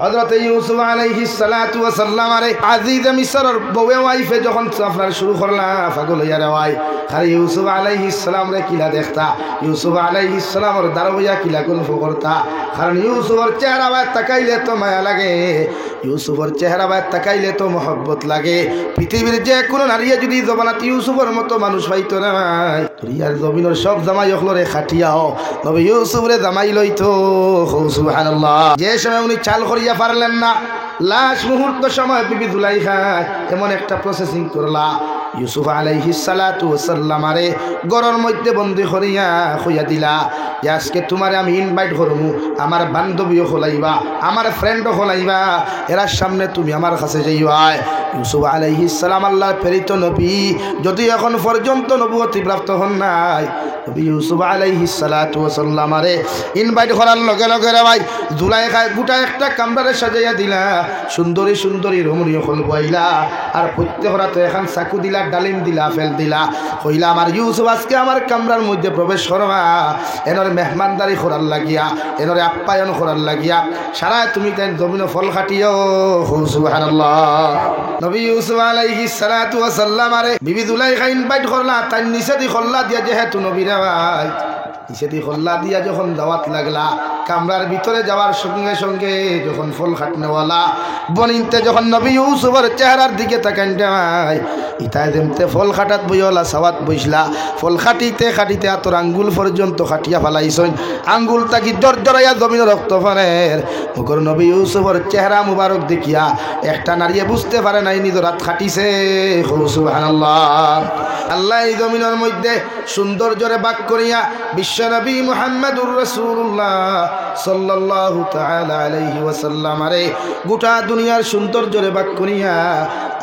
হযরত ইউসুফ আলাইহিস সালাতু ওয়াস সালাম আরে আজিজ মিসরের বউয়ে ওয়াইফে যখন আপনার শুরু করলা পাগল হইয়া রে ভাই খালি ইউসুফ আলাইহিস সালাম রে কিলা দেখতা ইউসুফ আলাইহিস সালামের দারওয়া কিলা গল্প করতা কারণ ইউসুফের চেহারা বায় তাকাইলে তো মায়া লাগে ইউসুফের চেহারা বায় তাকাইলে তো মহব্বত লাগে পৃথিবীর যে কোনো নারী যদি জবানাত ইউসুফের মতো মানুষ পাইতো না দুনিয়ার জমিনের সব জামাই হলরে খাটিয়াও তবে ইউসুফ রে জামাই লইতো সুবহানাল্লাহ যে সময় উনি চাল করিয়া পারলেন না লাশ মুহূর্ত সময় বিবি জুলাইখা এমন একটা প্রসেসিং করলা ইউসুফ আলাইহিস সালাতু ওয়াস সালাম আরে গরর মধ্যে বন্দী করিয়া কইয়া দিলা যে আজকে তোমারে আমি ইনভাইট করমু আমার বান্ধবীও খোলাইবা আমার ফ্রেন্ডও খোলাইবা এরার সামনে তুমি আমার কাছে যাইবা ইউসুফ আলাইহিস সালাম আল্লাহর প্রেরিত নবী যদি এখন পর্যন্ত নবুয়তি প্রাপ্ত হন নাই নবী ইউসুফ আলাইহিস সালাতু ওয়াস সালাম আরে ইনভাইট করার লগে লগে রে ভাই জুলাইখায় গোটা একটা কামরারে সাজাইয়া দিলা সুন্দরী সুন্দরী রমণীয় খলবাইলা আর প্রত্যেক রাতে এখন চাকু দিলা ডালিম দিলা ফেল দিলা কইলা আমার ইউসুফ আজকে আমার কামরার মধ্যে প্রবেশ করবা এনর মেহমানদারি করার লাগিয়া এনরে আপ্যায়ন করার লাগিয়া সারা তুমি তাই জমিন ফল খাটিও সুবহানাল্লাহ নবী ইউসুফ আলাইহিস সালাতু ওয়াস সালাম আরে বিবি জুলাইখা ইনভাইট করলা তাই নিচে দি খল্লা দিয়া যেহেতু নবী রে ভাই নিচে দি খল্লা দিয়া যখন দাওয়াত লাগলা কামরার ভিতরে যাওয়ার সঙ্গে সঙ্গে যখন ফল খাটনেওয়ালা বনিনতে যখন নবী ইউসুফের চেহারার দিকে তাকান যায় ইতায় যেমতে ফল খাটাত বইলা সাওয়াত বইসলা ফল খাটিতে খাটিতে আতর আঙ্গুল পর্যন্ত খাটিয়া ফেলাইছেন আঙ্গুল তাকি দরদরাইয়া জমিন রক্ত ফানের মুখর নবী ইউসুফের চেহারা মুবারক দেখিয়া একটা নারীয়ে বুঝতে পারে নাই নিজের হাত খাটিছে সুবহানাল্লাহ আল্লাহ এই জমিনের মধ্যে সৌন্দর্যরে বাক করিয়া বিশ্বনবী মুহাম্মদুর রাসূলুল্লাহ সাল্লাল্লাহু তাআলা আলাইহি ওয়াসাল্লাম আরে গোটা দুনিয়ার সৌন্দর্যরে বাক করিয়া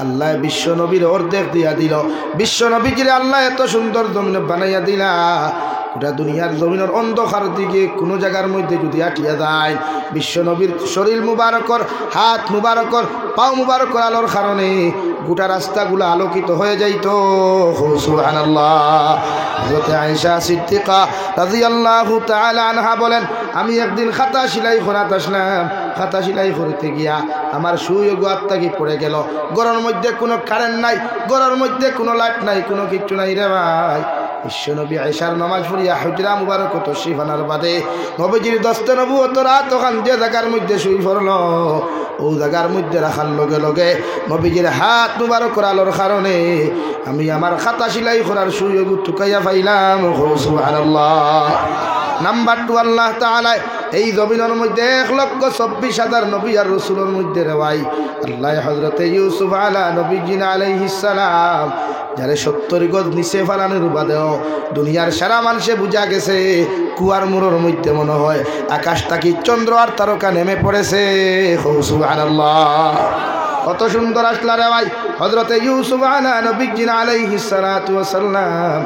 আল্লাহ বিশ্বনবীর অর্ধেক দিয়া দিল বিশ্বনবীজিরে আল্লাহ এত সুন্দর জমিন বানাইয়া দিলা গোটা দুনিয়ার জমিনের অন্ধকার দিকে কোনো জায়গার মধ্যে যদি আটিয়া যায় বিশ্বনবীর শরীর মুবারকর হাত মুবারকর পাও মুবারকর আলোর কারণে গোটা রাস্তাগুলো আলোকিত হয়ে যাইত সুবহানাল্লাহ হযরত আয়েশা সিদ্দিকা রাদিয়াল্লাহু তাআলা আনহা বলেন আমি একদিন খাতা সেলাই করাতে আসলাম খাতা সেলাই করতে গিয়া আমার সুই গোয়াত্তাকি পড়ে গেল ঘরের মধ্যে কোনো কারেন্ট নাই ঘরের মধ্যে কোনো লাইট নাই কোনো কিছু নাই রে ভাই বিশ্বনবী আয়েশার নামাজ পড়িয়া হুজরা মুবারক তশরিফ আনার বাদে নবীজির দস্তে নবুয়ত রাত ওখান যে জায়গার মধ্যে শুই পড়ল ও জায়গার মধ্যে রাখার লগে লগে নবীজির হাত মুবারক আলোর কারণে আমি আমার খাতা সেলাই করার সুযোগ টুকাইয়া পাইলাম সুবহানাল্লাহ নাম্বার 2 আল্লাহ তাআলা এই জমিনের মধ্যে 1,24,000 নবী আর রাসূলের মধ্যে রে ভাই আল্লাহ হযরত ইউসুফ আলা নবীজিনা আলাইহিস সালাম যারে 70 গজ নিচে ফালানোর বাদেও দুনিয়ার সারা মানুষে বুঝা গেছে কুয়ার মুড়োর মধ্যে মনে হয় আকাশ তাকি চন্দ্র আর তারকা নেমে পড়েছে সুবহানাল্লাহ কত সুন্দর আসলা রে ভাই হযরত ইউসুফ আলা নবীজিনা আলাইহিস সালাতু ওয়াস সালাম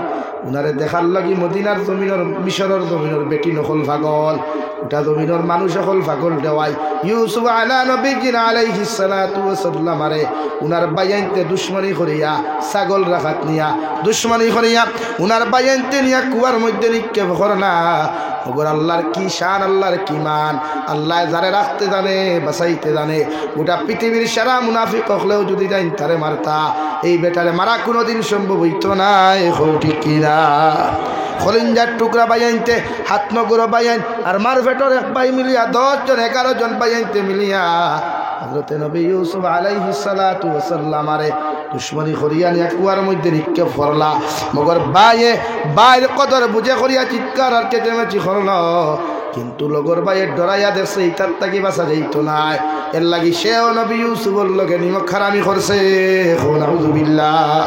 উনারে দেখার লাগি মদিনার জমিনের মিশরের জমিনের বেটি নকল পাগল ওটা জমিনের মানুষ হল পাগল দেওয়াই ইউসুফ আলা নবীজিনা আলাইহিস সালাতু ওয়াস সালাম আরে উনার বাইয়ানতে দুশমনি করিয়া ছাগল রাখাত নিয়া দুশমনি করিয়া উনার বাইয়ানতে নিয়া কুয়ার মধ্যে নিক্ষেপ করনা ওগর আল্লাহর কি শান আল্লাহর কি মান আল্লাহ যারে রাখতে জানে বাঁচাইতে জানে গোটা পৃথিবীর সারা মুনাফিক হলেও যদি যাই তারে মারতা এই বেটারে মারা কোনোদিন সম্ভব হইতো না ঠিক কিনা খলিঞ্জার টুকরা বাইয়াইনতে হাত নগর বাইয়াইন আর মার ভেটর এক বাই মিলিয়া 10 জন 11 জন বাইয়াইনতে মিলিয়া হযরত নবী ইউসুফ আলাইহিস সালাতু ওয়াস সালাম আরে দুশমনি করিয়া নিয়া কুয়ার মধ্যে নিক্ষেপ করলা মগর বাইরে কদর বুঝে করিয়া চিৎকার আর কেটেমেচি করল কিন্তু লগর বাইয়ের ডরাইয়া দেখছে ইতার তাকি বাঁচা যাইতো না এর লাগি সেও নবী ইউসুফের লগে নিমক খারামি করছে নাউযুবিল্লাহ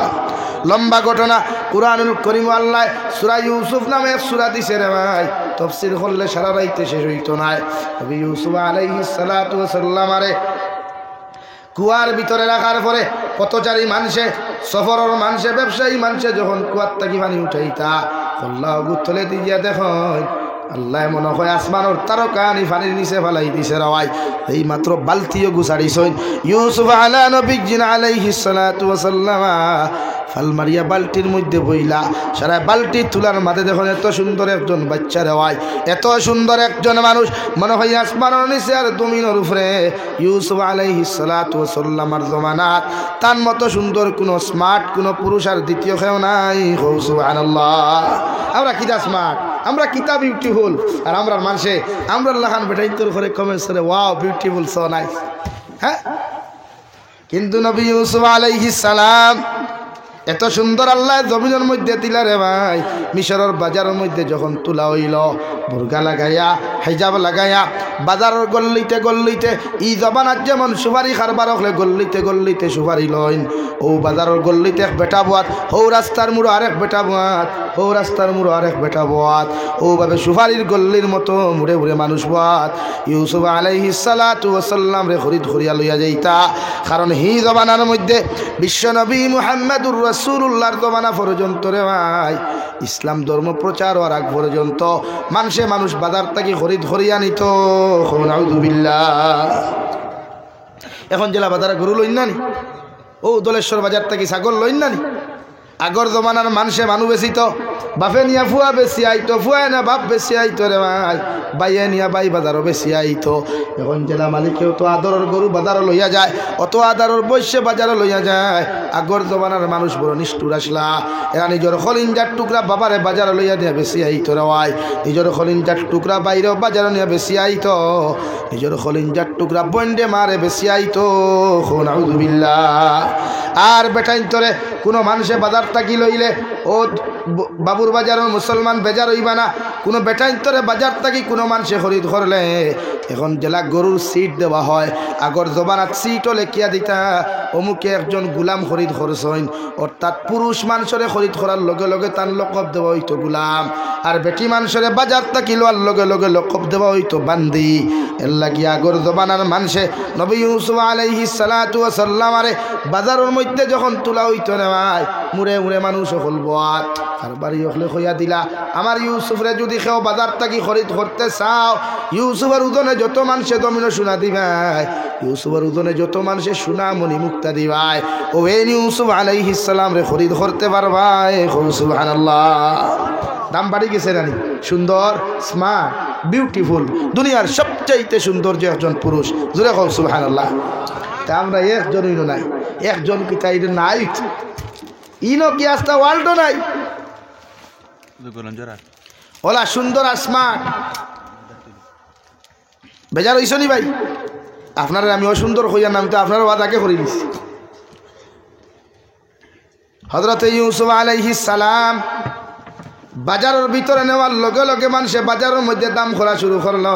লম্বা ঘটনা কুরআনুল কারীম আল্লাহ সূরা ইউসুফ নামে সূরা দিছে রে ভাই তাফসীর করলে সারা রাইতে শেষ হইতো না নবী ইউসুফ আলাইহিস সালাতু ওয়াস সালাম আরে কুয়ার ভিতরে রাখার পরে পথচারী মানুষে সফরের মানুষে ব্যবসায়ী মানুষে যখন কুয়ার তাকি পানি উঠাইতা আল্লাহ গুতলে দিয়া দেখুন আল্লাহ মনে হয় আসমানোর তারকানি পানির নিচে ফেলাই দিছে রাওয়াই এই মাত্র বালতিও গুছাড়িছেন ইউসুফ আলা নবীজিনা আলাইহিস সালাতু ওয়াস সালাম ফাল মারিয়া বালতির মধ্যে বইলা সারা বালতি তুলার মাঝে দেখুন এত সুন্দর একজন বাচ্চা রেওয়ায়, এত সুন্দর একজন মানুষ মনে হয় আসমানের নিচে আর জমিনের উপরে। ইউসুফ আলাইহিস সালাতু ওয়াস সালামের জমানাত তার মতো সুন্দর কোনো স্মার্ট কোনো পুরুষ আর দ্বিতীয় কেউ নাই। সুবহানাল্লাহ। আমরা কিতা স্মার্ট, আমরা কিতা বিউটিফুল, আর আমরা মানুষে আমরা লাখান বেটাই তোর করে কমেন্টস করে ওয়াও বিউটিফুল সো নাইস। হ্যাঁ, কিন্তু নবী ইউসুফ আলাইহিস সালাম এত সুন্দর আল্লাহ জমিনের মধ্যে দিলা রে ভাই। মিশরের বাজারের মধ্যে যখন তুলা হইল, বুরগা লাগাইয়া হিজাব লাগাইয়া বাজারের গল্লিতে গল্লিতে ই জবানাত যেমন সুপারি খারবার হলে গল্লিতে গল্লিতে সুপারি লইন, ও বাজারের গল্লিতে এক বেটা বাত, হৌ রাস্তার মুড়ো আরেক বেটা বাত, হৌ রাস্তার মুড়ো আরেক বেটা বাত, ওভাবে সুপারির গল্লির মতো মুড়ে মুড়ে মানুষ বাত। ইউসুফ আলাইহিস সালাতু ওয়াস সালাম রে খরিদ খরিয়া লইয়া যাইতা, কারণ হি জবানার মধ্যে বিশ্বনবী মুহাম্মদুর রাসূলুল্লাহর জমানা পর্যন্ত রে ভাই, ইসলাম ধর্ম প্রচার হওয়ার আগ পর্যন্ত মানুষ বাজার থেকে খরিদ খরিয়া নিত। নাউযুবিল্লাহ। এখন জেলা বাজারে গরু লইন নানি, ও দলেশ্বর বাজার থেকে ছাগল লইন নানি। আগর জমানার মানুষ বেশি তো বাপে নিয়া ফুয়া বেশি আইতো, ফুয়ায় না বাপ বেশি আইতো রে ভাই, বাইয়ে নিয়া বাই বাজারও বেশি আইতো। এখন জেলা মালিকেও তো আদরের গরু বাজারও লইয়া যায়, অত আদরের বৈশ্যে বাজারও লইয়া যায়। আগর জমানার মানুষ বড় নিষ্ঠুর আসলা, এরা নিজের খলিঞ্জার টুকরা বাবারে বাজারে লইয়া নিয়ে বেশি আইতো রে ভাই, নিজের খলিঞ্জার টুকরা বাইরেও বাজারে নিয়ে বেশি আইতো, নিজের খলিঞ্জার টুকরা বন্ডে মারে বেশি আইতো। নাউযুবিল্লাহ। আর বেটাইন তোরে কোনো মানুষে বাজার থাকি লইলে ও বাবুর বাজারের মুসলমান বেজার হইবা না, কোনো বেটাইন তোরে বাজার থাকি কোনো মানুষে খরিদ করলে এখন জেলা গরুর সিট দেওয়া হয়। আগর জবানাত সিটও লেখিয়া দিতা অমুকে একজন গুলাম খরিদ করছেন, অর্থাৎ পুরুষ মানুষরে খরিদ করার লগে লগে তার লকব দেওয়া হইতো গুলাম, আর বেটি মানুষরে বাজার থাকি লওয়ার লগে লগে লকব দেওয়া হইতো বান্দি। এর লাগি আগর জবানার মানুষে নবী ইউসুফ আলাইহিস সালাতু ওয়াস সালাম আরে বাজারের মধ্যে যখন তোলা হইতো না ভাই, মুড়ে মুড়ে মানুষ সকল বাত আর বাড়ি হলে হইয়া দিলা। আমার ইউসুফরে যদি কেউ বাজার থাকি খরিদ করতে চাও, ইউসুফের উদনে যত মানুষে দমিনো সোনা দিবাই, ইউসুফের উদনে যত মানুষে সোনা মণি মুক্তা দিবাই, ও এই ইউসুফ আলাইহিস সালাম রে খরিদ করতে পারবাই। সুবহানাল্লাহ। দাম বাড়ি গেছে রানি, সুন্দর স্মার্ট বিউটিফুল, দুনিয়ার সবচাইতে সুন্দর যে একজন পুরুষ, জোরে কও সুবহানাল্লাহ। তা আমরা একজনই নাই, একজন কি তাই নাই, ইনো কি আস্তা ওয়ার্ল্ডও নাই, ওলা সুন্দর আর স্মার্ট বেজার হইছ নি ভাই? আপনারা আমি অসুন্দর হইয়া নাম তো আপনার ওয়াদাকে করে দিচ্ছি। হযরত ইউসুফ আলাইহিস সালাম বাজারের ভিতরে নেওয়ার লগে লগে মানুষে বাজারের মধ্যে দাম করা শুরু করলো,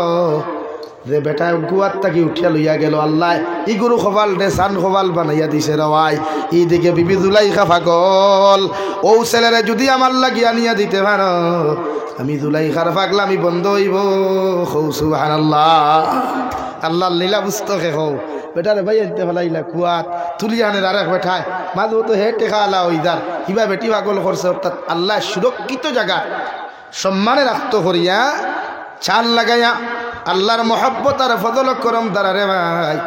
যে বেটা গুয়ার তাকে উঠিয়া লইয়া গেল আল্লাহ, ই গরু খোবাল দে সান খোবাল বানাইয়া দিছে রওয়াই। এইদিকে বিবি জুলাইখা পাগল, ও ছেলেরে যদি আমার লাগিয়া নিয়া দিতে পারো, আমি জুলাইখার পাগলামি বন্ধ হইব। সুবহানাল্লাহ। আল্লাহর লীলা পুস্তকে হও বেটারে ভাই আনতে ফেলাইলা কুয়াত তুলি আনের আর এক বেঠায় মাঝে তো হে টেকা আলা ওইদার কিবা বেটি পাগল করছে, অর্থাৎ আল্লাহ সুরক্ষিত জায়গা সম্মানে রাখতো করিয়া চাল লাগাইয়া আল্লাহর মহব্বত আর ফজল করম দ্বারা রে ভাই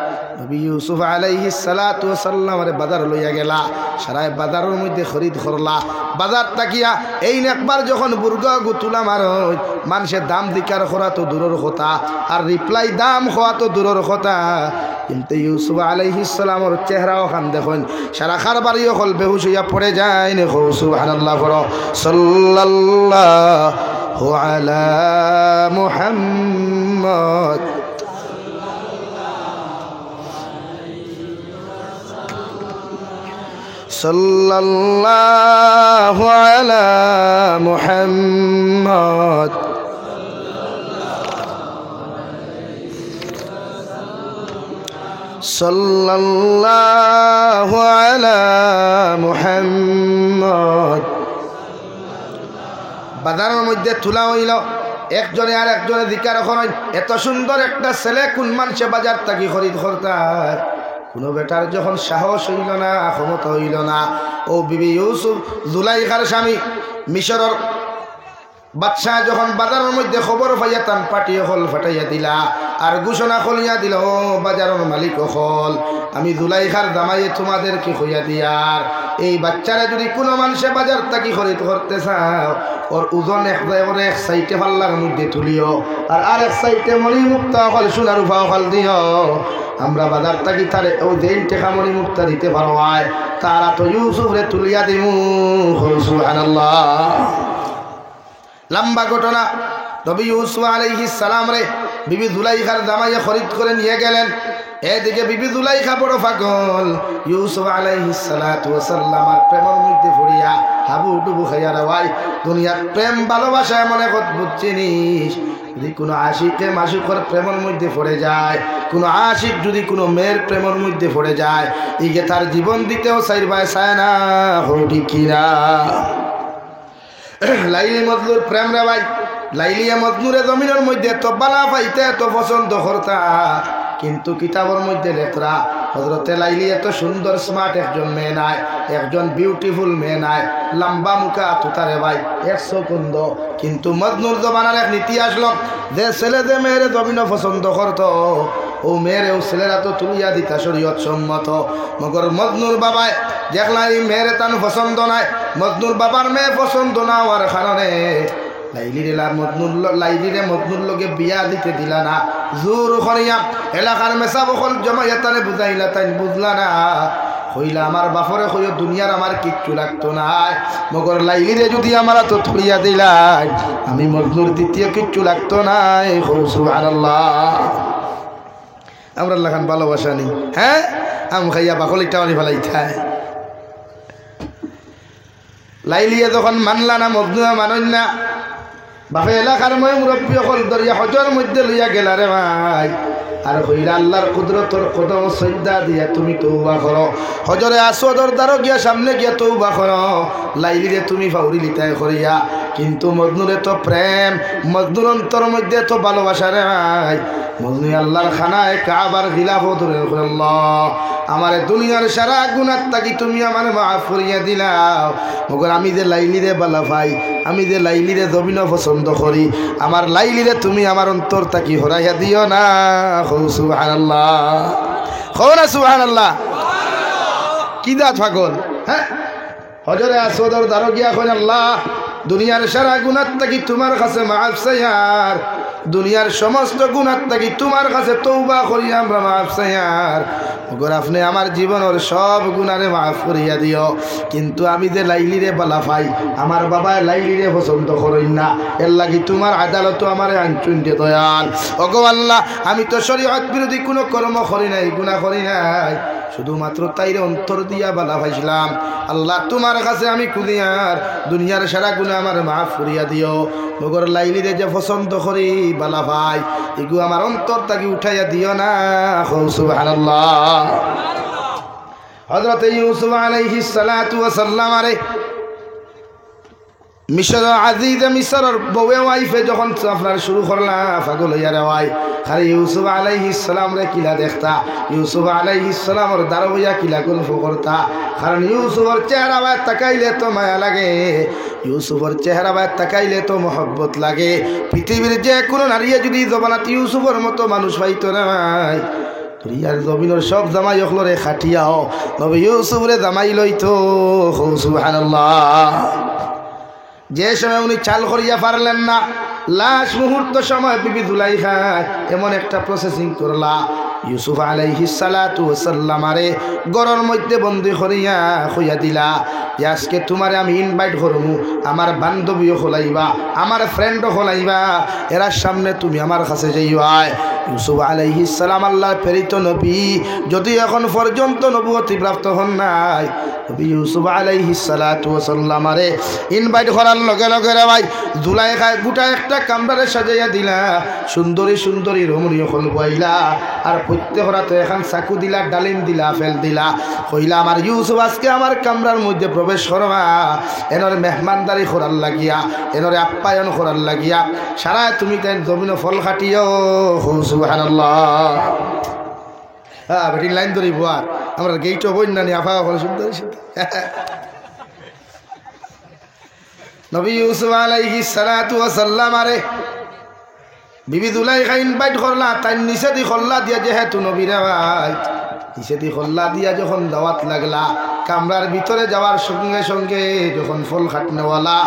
নবী ইউসুফ আলাইহিস সালাতু ওয়াস সালাম রে বাজার লইয়া গেলা। সারায় বাজারের মধ্যে খরিদ করলা, বাজার তাকিয়া এই একবার যখন বুর্গা গুতুলা মারই মানুষের দাম দিকার করা তো দূরের কথা, আর রিপ্লাই দাম হওয়া তো দূরের কথা। কিন্তু ইউসুফ আলাইহিস সালামের চেহারা ওখান দেখুন, সারা খারবারিও হল বেহুশ হইয়া পড়ে যায় নে। সুবহানাল্লাহ। সাল্লাল্লাহু আলা মুহাম্মদ সাল্লাল্লাহু আলা মুহাম্মদ সাল্লাল্লাহু আলা মুহাম্মদ। বাজারের মধ্যে তুলা হইল, একজনে আর একজনে দিকার এখন এত সুন্দর একটা ছেলে কোন মানুষে বাজার থাকি খরিদ করতার, কোনো বেটার যখন সাহস হইল না, ক্ষমতা হইল না, ও বিবি ইউসুফ জুলাইখার স্বামী মিশরের বাদশাহ যখন বাজারের মধ্যে খবর পাইয়া তান পাটিয়ে হল ফাটাইয়া দিলা আর ঘোষণা করিয়া দিল, ও বাজারের মালিক হল আমি জুলাইখার দামাইয়ে তোমাদেরকে হইয়া দিয়ার এই বাচ্চারা যদি কোনো মানুষে বাজার থাকি খরিদ করতে চাও ওর ওজন এক সাইডে পাল্লার মধ্যে তুলিও আর আরেক সাইডে মণিমুক্তা ফল সোনার রূপা ফল দিও। আমরা বাজার থাকি তারে ও যেই টেকা মণিমুক্তা দিতে পারো হয় তারা তো ইউসুফরে তুলিয়া দিমু। সুবহানাল্লাহ। লম্বা ঘটনা। নবী ইউসুফ আলাইহিস সালাম রে বিবি জুলাইখার জামাইয়ে খরিদ করে নিয়ে গেলেন। এদিকে বিবি জুলাইখা বড় পাগল ইউসুফ আলাইহিস সালাতু ওয়াস সালামের প্রেমের মধ্যে পড়িয়া হাবুডুবু খাইয়া রাওয়াই। দুনিয়ার প্রেম ভালোবাসা এমন এক অদ্ভুত জিনিস। যদি কোনো আশিকে মাসুকের প্রেমের মধ্যে পড়ে যায়, কোনো আশিক যদি কোনো মেয়ের প্রেমের মধ্যে পড়ে যায়, ইগে তার জীবন দিতেও চাইবায় চায় না। হৌটি কিনা লাইলি মজনুর প্রেম রে ভাই। লাইলিয়া মজনুরে জমিনের মধ্যে এত বালা পাইতে এত পছন্দ করতা, কিন্তু কিতাবের মধ্যে লেখরা হযরতে লাইলি এত সুন্দর স্মার্ট একজন মেয়ে নাই, একজন বিউটিফুল মেয়ে নাই, লম্বা মুখা তুতারে ভাই 100 কুন্দ। কিন্তু মজনুর জমানার এক নীতি আসলো, যে ছেলে যে মেয়েরে জমিন পছন্দ করত ও মেয়েরে ও ছেলেরা তো তুলিয়া দিতা শরীয়ত সম্মত। মগর মজনুর বাবায় দেখলা এই মেয়েরে তান পছন্দ নাই। মজনুর বাবার মেয়ে পছন্দ না হওয়ার কারণে লাইলিরে মজনুর লগে বিয়া দিতে দিলা না। জোর করিয়া এলাকার মেসা বকল জমাইয়া তারে বুঝাইলা, তাই বুঝলা না। হইলা আমার বাপরে হইও দুনিয়ার আমার কিচ্ছু লাগতো না, মগর লাইলিরে যদি আমার তো তুলিয়া দিলাই আমি মজনুর দ্বিতীয় কিচ্ছু লাগতো না। সুবহানাল্লাহ। আমরা লাখান ভালোবাসা নি, হ্যাঁ আম খাইয়া বাকলি টাওয়ানি ফেলাই খায়। লাইলিয়ে যখন মানলা না মজনুয়া মানন না, বাপে এলাকার মই মুরব্বী হল দরিয়া হজর মধ্যে লইয়া গেলা রে ভাই। আর হইলা আল্লাহর কুদরতর কদম সজ্জা দিয়া তুমি তওবা করো। হজরে আসওয়াদর দ্বারো গিয়া সামনে গিয়া তওবা করো। লাইলিরে তুমি ফাউরি লিতাই করিয়া, কিন্তু মজনুরে তো প্রেম, মজনুর অন্তর মধ্যে তো ভালোবাসা রে ভাই। মজনু আল্লাহর খানায় কাবার খিলাফ ধরে আল্লাহ আমারে দুনিয়ার সারা গুনাহ থাকি তুমি আমারে মাফ করিয়া দিলাও। মগর আমি যে লাইলিরে বালা ভাই, আমি যে লাইলিরে জমিন পছন্দ করি, আমার লাইলিরে তুমি আমার অন্তর থাকি হরাইয়া দিও না। সুবহানাল্লাহ। কও না সুবহানাল্লাহ। কি দাঁত পাগল, হ্যাঁ হজরে আসওয়াদর দ্বারো গিয়া কই আল্লাহ দুনিয়ার সারা গুনাহ থাকি তোমার কাছে মাফ চাইয়ার, দুনিয়ার সমস্ত গুনাহ থাকি তোমার কাছে তওবা করি আমরা মাফ চাইয়ার। মগর আপনি আমার জীবনের সব গুনারে মাফ করিয়া দিও। কিন্তু আমি যে লাইলিরে বালা পাই, আমার বাবা লাইলিরে পছন্দ করেন না, এর লাগি তোমার আদালত আমার আনচুন দিয়ে দয়াল। ওগো আল্লাহ আমি তো শরীয়ত বিরোধী কোনো কর্ম করি নাই, গুনাহ করি নাই, শুধুমাত্র তাইরে অন্তর দিয়া বালা পাইছিলাম। আল্লাহ তোমার কাছে আমি খুদিয়ার দুনিয়ার সারা গুনাহ আমার মাফ করিয়া দিও। মগর লাইলিরে যে পছন্দ করি বালা ভাই, এগু আমার অন্তর তাকে উঠাইয়া দিও না। সুবহানাল্লাহ। হযরত ইউসুফ আলাইহিস সালাতু ওয়াস সালাম আরে মিশর আজিজে মিশরের বউয়ে ওয়াইফে যখন আপনার শুরু করলা পাগল হইয়া রে ভাই। খালি ইউসুফ আলাইহিস সালাম রে কিলা দেখতা, ইউসুফ আলাইহিস সালামের দ্বারা হইয়া কিলা গল্প করতা। কারণ ইউসুফের চেহারা বায় তাকাইলে তো মায়া লাগে, ইউসুফের চেহারা বায় তাকাইলে তো মহব্বত লাগে। পৃথিবীর যে কোনো নারীয়ে যদি জবানাত ইউসুফের মতো মানুষ পাইতো না ভাই, দুনিয়ার জমিনের সব জামাই অখলরে খাটিয়াও তবে ইউসুফরে জামাই লইতো। সুবহানাল্লাহ। যে সময় উনি চাল করিয়া পারলেন না, লাশ মুহূর্ত সময় বিবি জুলাইখা এমন একটা প্রসেসিং করলা, ইউসুফ আলাইহিস সালাতু ওয়াস সালাম আরে গরর মধ্যে বন্দি করিয়া কইয়া দিলা যে আজকে তোমারে আমি ইনভাইট করবো, আমার বান্ধবীও খোলাইবা, আমার ফ্রেন্ডও খোলাইবা, এরার সামনে তুমি আমার কাছে যাইবা। ইউসুফ আলাইহিস সালাম আল্লাহর প্রেরিত নবী, যদি এখন পর্যন্ত নবুয়তি প্রাপ্ত হন নাই, নবী ইউসুফ আলাইহিস সালাতু ওয়াস সালাম আরে ইনভাইট করার লগে লগে রে ভাই জুলাইখায় গোটা একটা কামরারে সাজাইয়া দিলা, সুন্দরী সুন্দরী রমণীয় হল বইলা, আর প্রত্যেক রাতে এখন চাকু দিলা, ডালিম দিলা, আপেল দিলা, কইলা আমার ইউসুফ আজকে আমার কামরার মধ্যে প্রবেশ করবা, এনরে মেহমানদারি করার লাগিয়া, এনরে আপ্যায়ন করার লাগিয়া সারা তুমি তাই জমিন ফল খাটিও। সুবহানাল্লাহ। হ্যাঁ বেটি লাইন ধরি বুয়ার আমরা গেইটও বন্যা নি আফা ফল সুন্দর নবী ইউসুফ আলাইহিস সালাতু ওয়াস সালাম আরে বিবি জুলাইখা ইনভাইট করলা, তাই নিষেধি খল্লা দিয়া যেহেতু নবী রে ভাই, নিষেধি খল্লা দিয়া যখন দাওয়াত লাগলা, কামরার ভিতরে যাওয়ার সঙ্গে সঙ্গে যখন ফল খাটনেওয়ালা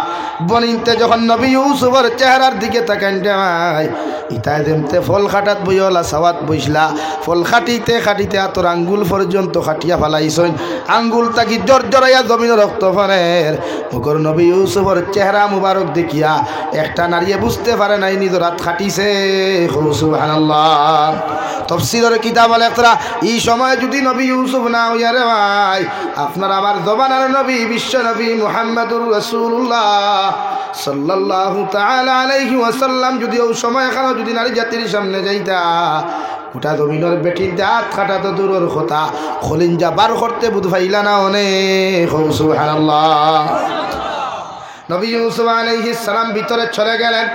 বনিতে যখন নবী ইউসুফের চেহারার দিকে তাকান যায়, ইতায় দেমতে ফল খাটাত বইওয়ালা সাওয়াত বইসলা, ফল খাটিতে খাটিতে আতর আঙ্গুল পর্যন্ত খাটিয়া ফেলাইছেন, আঙ্গুল তাকি জর জরাইয়া জমিন রক্ত ফলের মুখর নবী ইউসুফের চেহারা মুবারক দেখিয়া একটা নারীয়ে বুঝতে পারে নাই নিজের হাত খাটিছে। সুবহানাল্লাহ। তাফসীরের কিতাব লেখরা এই সময় যদি নবী ইউসুফ না হইয়া রে ভাই, আপনার আমার জবানার নবী বিশ্ব নবী মুহাম্মদুর রাসূলুল্লাহ সাল্লাল্লাহু তাআলা আলাইহি ওয়াসাল্লাম যদি ওই সময় এখানে যদি নারী জাতির সামনে যাইতা, গোটা জমিনের বেটির দাঁত খাটা তো দূরের কথা, খলিঞ্জা বার করতে বুধ ভাইলা না অনেক। সুবহানাল্লাহ। নবী ইউসুফ আলাইহিস সালাম ভিতরে চলে গেলেন,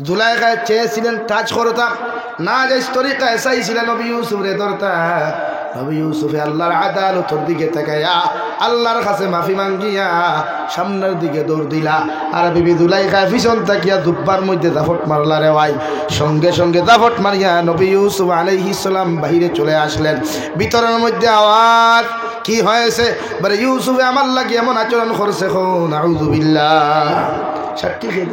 জুলাইখায় চেয়েছিলেন টাচ করতা, না যাই তরিকায় চাইছিলেন নবী ইউসুফ রে ধরতা। নবী ইউসুফে আল্লাহর আদালতের দিকে তাকাইয়া আল্লাহর কাছে মাফি মাঙ্গিয়া সামনের দিকে দৌড় দিলা, আর বিবি জুলাইখা পিছন তাকিয়া দুব্বার মধ্যে জাফট মারলা রে ভাই। সঙ্গে সঙ্গে জাফট মারিয়া নবী ইউসুফ আলাইহিস সালাম বাহিরে চলে আসলেন। ভিতরের মধ্যে আওয়াজ, কি হয়েছে? বলে ইউসুফে আমার লাগে এমন আচরণ করছে, নাউযু বিল্লাহ। সাক্ষী খেয়ে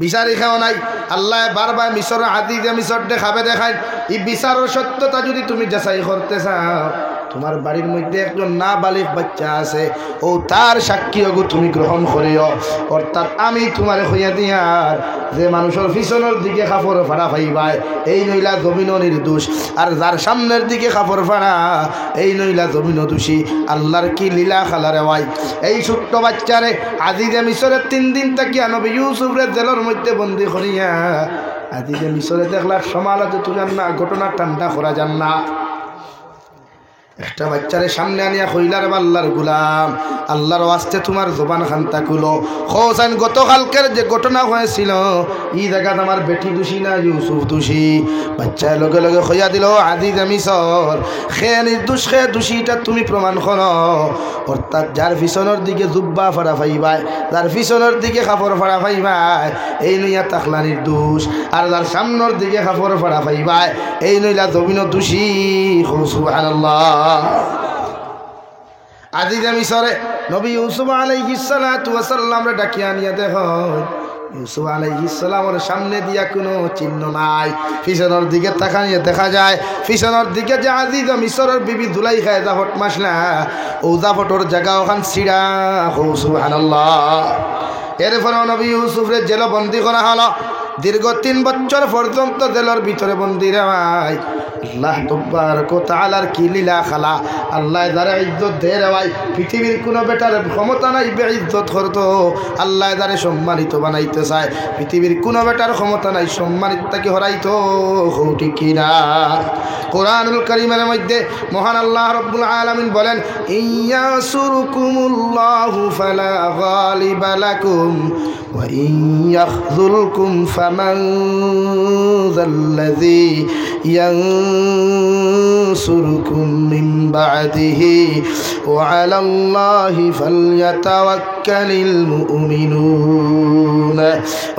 বিচারি খাওয়া নাই। আল্লাহ বারবার মিশর আদিতে মিশর দেখাবে দেখায়। এই বিচারের সত্যতা যদি তুমি যাচাই করতে চাও, তোমার বাড়ির মধ্যে একজন না বালিক বাচ্চা আছে, ও তার সাক্ষীও তুমি গ্রহণ করিও। অর্থাৎ আমি তোমার হইয়া দিয়ার যে মানুষের পিছনের দিকে কাপড় ফাড়া পাইবাই, এই নইলা জমিন নির্দোষ, আর যার সামনের দিকে কাপড় ফাড়া এই নইলা জমিন দোষী। আল্লাহর কি লীলা খালারে ভাই। এই ছোট্ট বাচ্চারে আজিজে মিশরের 3 দিন তাকিয়া নবী ইউসুফরে জেলের মধ্যে বন্দি করিয়া আজিজে মিশরে দেখলার সমালোচনা তুলেন না, ঘটনা ঠান্ডা করা যান না। একটা বাচ্চারে সামনে আনিয়া কইলার আল্লাহর গুলাম, আল্লাহর ওয়াস্তে তোমার জবান খান্তা খুলো। খোসাইন গতকালকের যে ঘটনা হয়েছিল, এই জায়গাত আমার বেটি দোষী না ইউসুফ দোষী। বাচ্চায় লগে লগে খইয়া দিল আজিজ মিশর, খে নির্দোষ খে দোষীটা তুমি প্রমাণ করো। অর্থাৎ যার পিছনের দিকে জুব্বা ফাড়া ফাইবাই, যার পিছনের দিকে কাপড় ফাড়া ফাইবাই, এই নইয়া তাকলা নির্দোষ, আর যার সামনের দিকে কাপড় ফাড়া ফাইবাই এই নইলা জমিন দোষী। সুবহানাল্লাহ। আজিজে মিশরে নবী ইউসুফ আলাইহিস সালাতু ওয়াস সালামরে ডাকিয়া নিয়া দেখো, ইউসুফ আলাইহিস সালামের সামনে দিয়া কোনো চিহ্ন নাই। পিছনের দিকে তাকাইয়া দেখা যায়, পিছনের দিকে যে আজিজ মিশরের বিবি জুলাইখা জাফট মাসলা, ও জাফটর জায়গা ওখান ছিড়া। সুবহানাল্লাহ। এরপরে নবী ইউসুফরে জেল বন্দী করা হলো। দীর্ঘ 3 বছর পর্যন্ত জেলের ভিতরে বন্দী রেওয়াই। আল্লাহ তাবারক ওয়া তাআলার কি লীলা খালা। আল্লাহ যারা ইজ্জত দেয় রেওয়াই, পৃথিবীর কোনো বেটার ক্ষমতা নাই বেইজ্জত করতো। আল্লাহ যারা সম্মানিত বানাইতে চায়, পৃথিবীর কোনো বেটার ক্ষমতা নাই সম্মানিত তাকে হরাইতো। ঠিক কিনা? কোরআনুল কারীমের মধ্যে মহান আল্লাহ রাব্বুল আলামিন বলেন, ইয়াসুরকুমুল্লাহু ফালা গালিবা লাকুম ওয়া ইয়াখযুলকুম ফামান যাল্লাযী ইয়ানসুরকুম মিন বা'দিহি ওয়া আলাল্লাহি ফালইয়াতাওয়াক্কালিল মুমিনুন।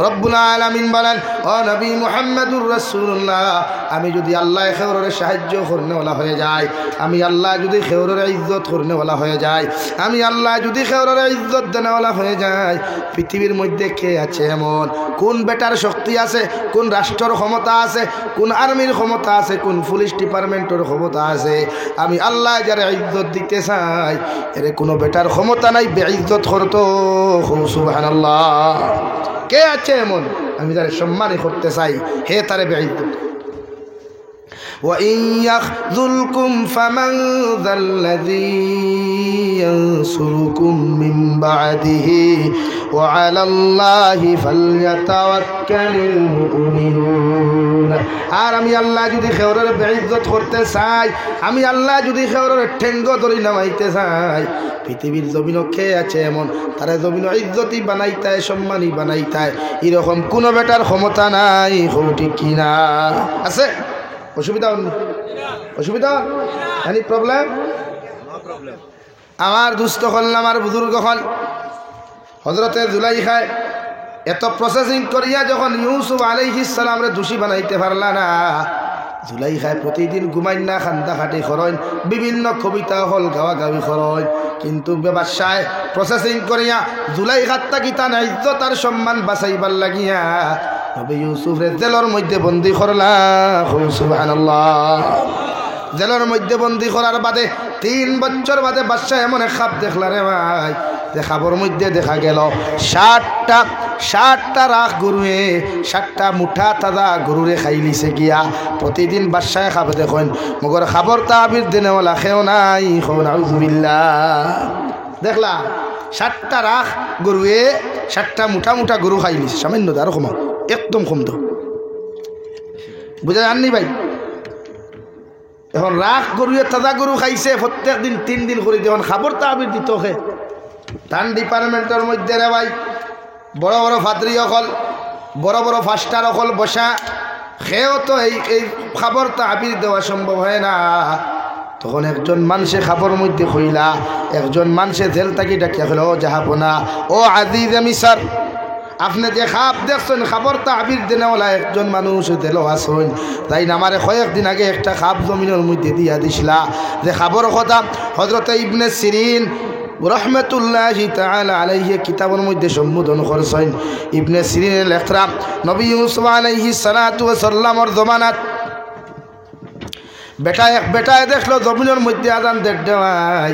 রব্বুল আলামিন বলেন, ও নবী মুহাম্মদুর রাসূলুল্লাহ, আমি যদি আল্লাহ খেউরের সাহায্য করনেওয়ালা হয়ে যায়, আমি আল্লাহ যদি খেউরের ইজ্জত করনেওয়ালা হয়ে যায়, আমি আল্লাহ যদি খেউরের ইজ্জত দেনেওয়ালা হয়ে যায়, পৃথিবীর মধ্যে কে আছে এমন? কোন বেটার শক্তি আছে, কোন রাষ্ট্রের ক্ষমতা আছে, কোন আর্মির ক্ষমতা আছে, কোন পুলিশ ডিপার্টমেন্টের ক্ষমতা আছে? আমি আল্লাহ যারা ইজ্জত দিতে চাই, এর কোনো বেটার ক্ষমতা নাই বেইজ্জত করতো। সুবহানাল্লাহ। কে আছে এমন? আমি যারা সম্মানই করতে চাই, হে তারে বেইজ্জত। وَإِنْ يَخْذُلْكُمْ فَمَنْ ذَا الَّذِي يَنْصُرُكُمْ مِنْ بَعْدِهِ وَعَلَى اللَّهِ فَلْيَتَوَكَّلِ الْمُؤْمِنُونَ। আর আমি আল্লাহ যদি খেউরের বেইজ্জত করতে চাই, আমি আল্লাহ যদি খেউরের ঠেঙ্গ ধরি নামাইতে চাই, পৃথিবীর জমিন কে আছে এমন? তারা জমিন ইজ্জতি বানাইতায়, সম্মানী বানাইতায়, এরকম কোনো বেটার ক্ষমতা নাই। ঠিক কিনা? আছে? অসুবিধা? অসুবিধা? Any problem? আমার দুস্থ হল, আমার বুজুর্গ হল, হজরতে জুলাইখায় এত প্রসেসিং করিয়া যখন ইউসুফ আলাইহিস সালামরে দোষী বানাইতে পারলা না, জুলাইখায় প্রতিদিন ঘুমাই না, খান্দা খাটি খরণ, বিভিন্ন কবিতা হল গাওয়া গাওয়ি খরণ, কিন্তু ব্যবসায় প্রসেসিং করিয়া জুলাইখাত থাকি তার ইজ্জত আর সম্মান বাঁচাইবার লাগিয়া নবী ইউসুফরে জেলের মধ্যে বন্দী করলা। সুবহানাল্লাহ। জেলের মধ্যে বন্দী করার বাদে 3 বছর বাদে বাদশা এমন এক খাপ দেখলা রে ভাই, যে খাবার মধ্যে দেখা গেল 60টা রাখ গরুয়ে 60টা মুঠা তাজা গরুরে খাইলিছে গিয়া। প্রতিদিন বাদশায় খাবে দেখেন, মগর খাবার তাবির দিনেওয়ালা খেও নাই। নাউযুবিল্লাহ। দেখলা 60টা রাখ গরুয়ে 60টা মুঠা মুঠা গরু খাইলিছে, সামান্য আরো কম, একদম কম তো বুঝা যাননি ভাই। এখন রাখ গরুয়ে তাজা গরু খাইছে প্রত্যেক দিন 3 দিন করে, যখন খাবার তাবির দিত খে টান ডিপার্টমেন্টের মধ্যে রে ভাই বড় বড় ফাদ্রি অকল, বড় বড় ফাস্টার অকল বসা, খেয়েও তো এই খাবার তাবির দেওয়া সম্ভব হয় না। তখন একজন মানুষে খাবার মধ্যে হইলা, একজন মানুষে জেল থাকি ডাকিয়া হলো, জাহাপনা ও আজিজ মিসর, আপনি যে খাপ দেখছেন খাবার তাবির দেনেওয়ালা একজন মানুষ দিল আসুন, তাই না আমারে কয়েকদিন আগে একটা খাপ জমিনের মধ্যে দিয়া দিছিলা, যে খাবার কথা হযরত ইবনে সিরিন রহমতুল্লাহি তাআলা আলাইহি কিতাবের মধ্যে সম্বোধন করছেন। ইবনে সিরিনের লেখরা নবী ইউসুফ আলাইহিস সালাতু ওয়াস সালামের জমানাত বেটায় দেখলো জমিনের মধ্যে আজান দেওয়াই।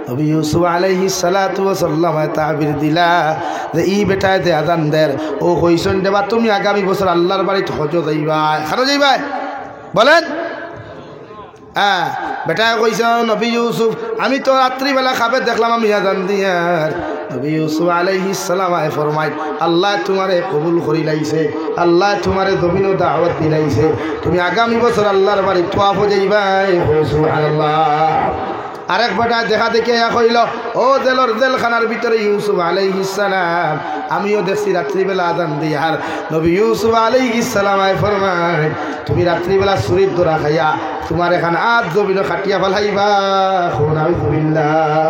নবী ইউসুফ আলাইহিস সালাতু ওয়াস সালাম তাবির দিলা যে ই বেটায় দে আজান দের, ও কইছেন দেবা তুমি আগামী বছর আল্লাহর বাড়িতে হজ যাইবা। খানো যাইবা বলেন? হ্যাঁ, বেটায় কইছে নবী ইউসুফ আমি তো রাত্রিবেলা খাবে দেখলাম আমি আজান দিয়ার। নবী ইউসুফ আলাইহিস সালাম ফরমাই আল্লাহ তোমারে কবুল করি লাইছে, আল্লাহ তোমারে জমিন দাওয়াত দিলাইছে, তুমি আগামী বছর আল্লাহর বাড়ি তোয়াফ যাইবাই। সুবহানাল্লাহ। আরেক বেটা দেখা দেখে কইল ও জেলখানার ভিতরে ইউসুফ আলাইহিস সালাম আমিও দেখছি রাত্রিবেলা আজান দিয়ার। নবী ইউসুফ আলাইহিস সালাম ফরমাই তুমি রাত্রিবেলা শরীর দোরা খাইয়া তোমার এখান আজ জমিন খাটিয়া ফেলাইবা। নাউযুবিল্লাহ।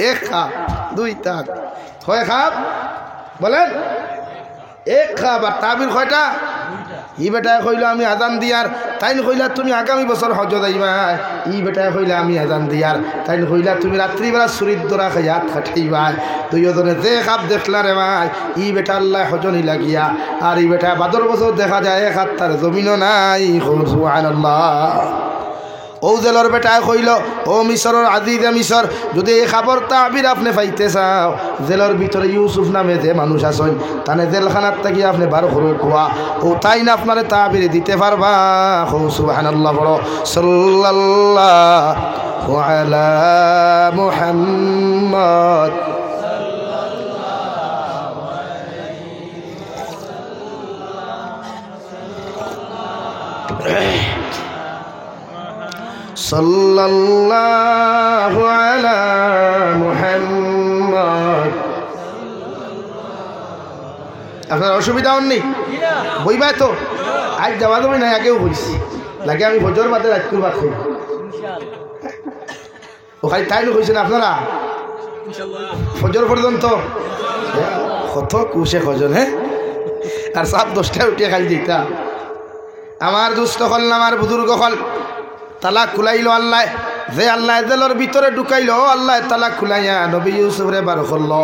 1 খাপ 2 তাক হয় খাপ বলেন? 1 খাপ। আর তাবির কয়টা? ই বেটায় কইল আমি আজান দিয়ার, তাই কইলা তুমি আগামী বছর হজ যাইবা। ই বেটায় কইলা আমি আজান দিয়ার, তাই কইলা তুমি রাত্রিবেলা শরীর দোরা খাইয়া খাটাইবা। দুইজনে যে খাপ দেখলা রে ভাই, ই বেটা আল্লাহ হজনি লাগিয়া, আর ই বেটা 12 বছর দেখা যায় 1 হাত তার জমিনও নাই। সুবহানাল্লাহ। ও জেলর বেটায় কইল ও মিশরের আজিজে মিশর, যদি এই খাবার তাবির আপনি পাইতে চাও, জেলের ভিতরে ইউসুফ নামে যে মানুষ আছেন তানে জেলখানার থেকে আপনি বার করে কোয়া, ও তাই না আপনার তাবির দিতে পারবা। সুবহানাল্লাহ। বড় সাল্লাল্লাহু আলা মুহাম্মদ। সাল্লাল্লাহু আলা মুহাম্মদ। আপনার অসুবিধা হননি? বইবাই তো আজ যাওয়া যাবে না, আগেও বলছি লাগে আমি ফজর বাদে রাত্রি বাদ করি। ও খালি তাই কইছেন আপনারা ফজর পর্যন্ত কত কুশে খজন। হ্যাঁ, আর 10টায় উঠিয়ে খালি দিতা। আমার দুস্থ হল না, আমার বুজুর্গ হল তালাক খুলাইল আল্লাহ, যে আল্লাহ জেলের ভিতরে ঢুকাইল আল্লাহ তালাক খুলাইয়া নবী ইউসুফ রে বার করলো।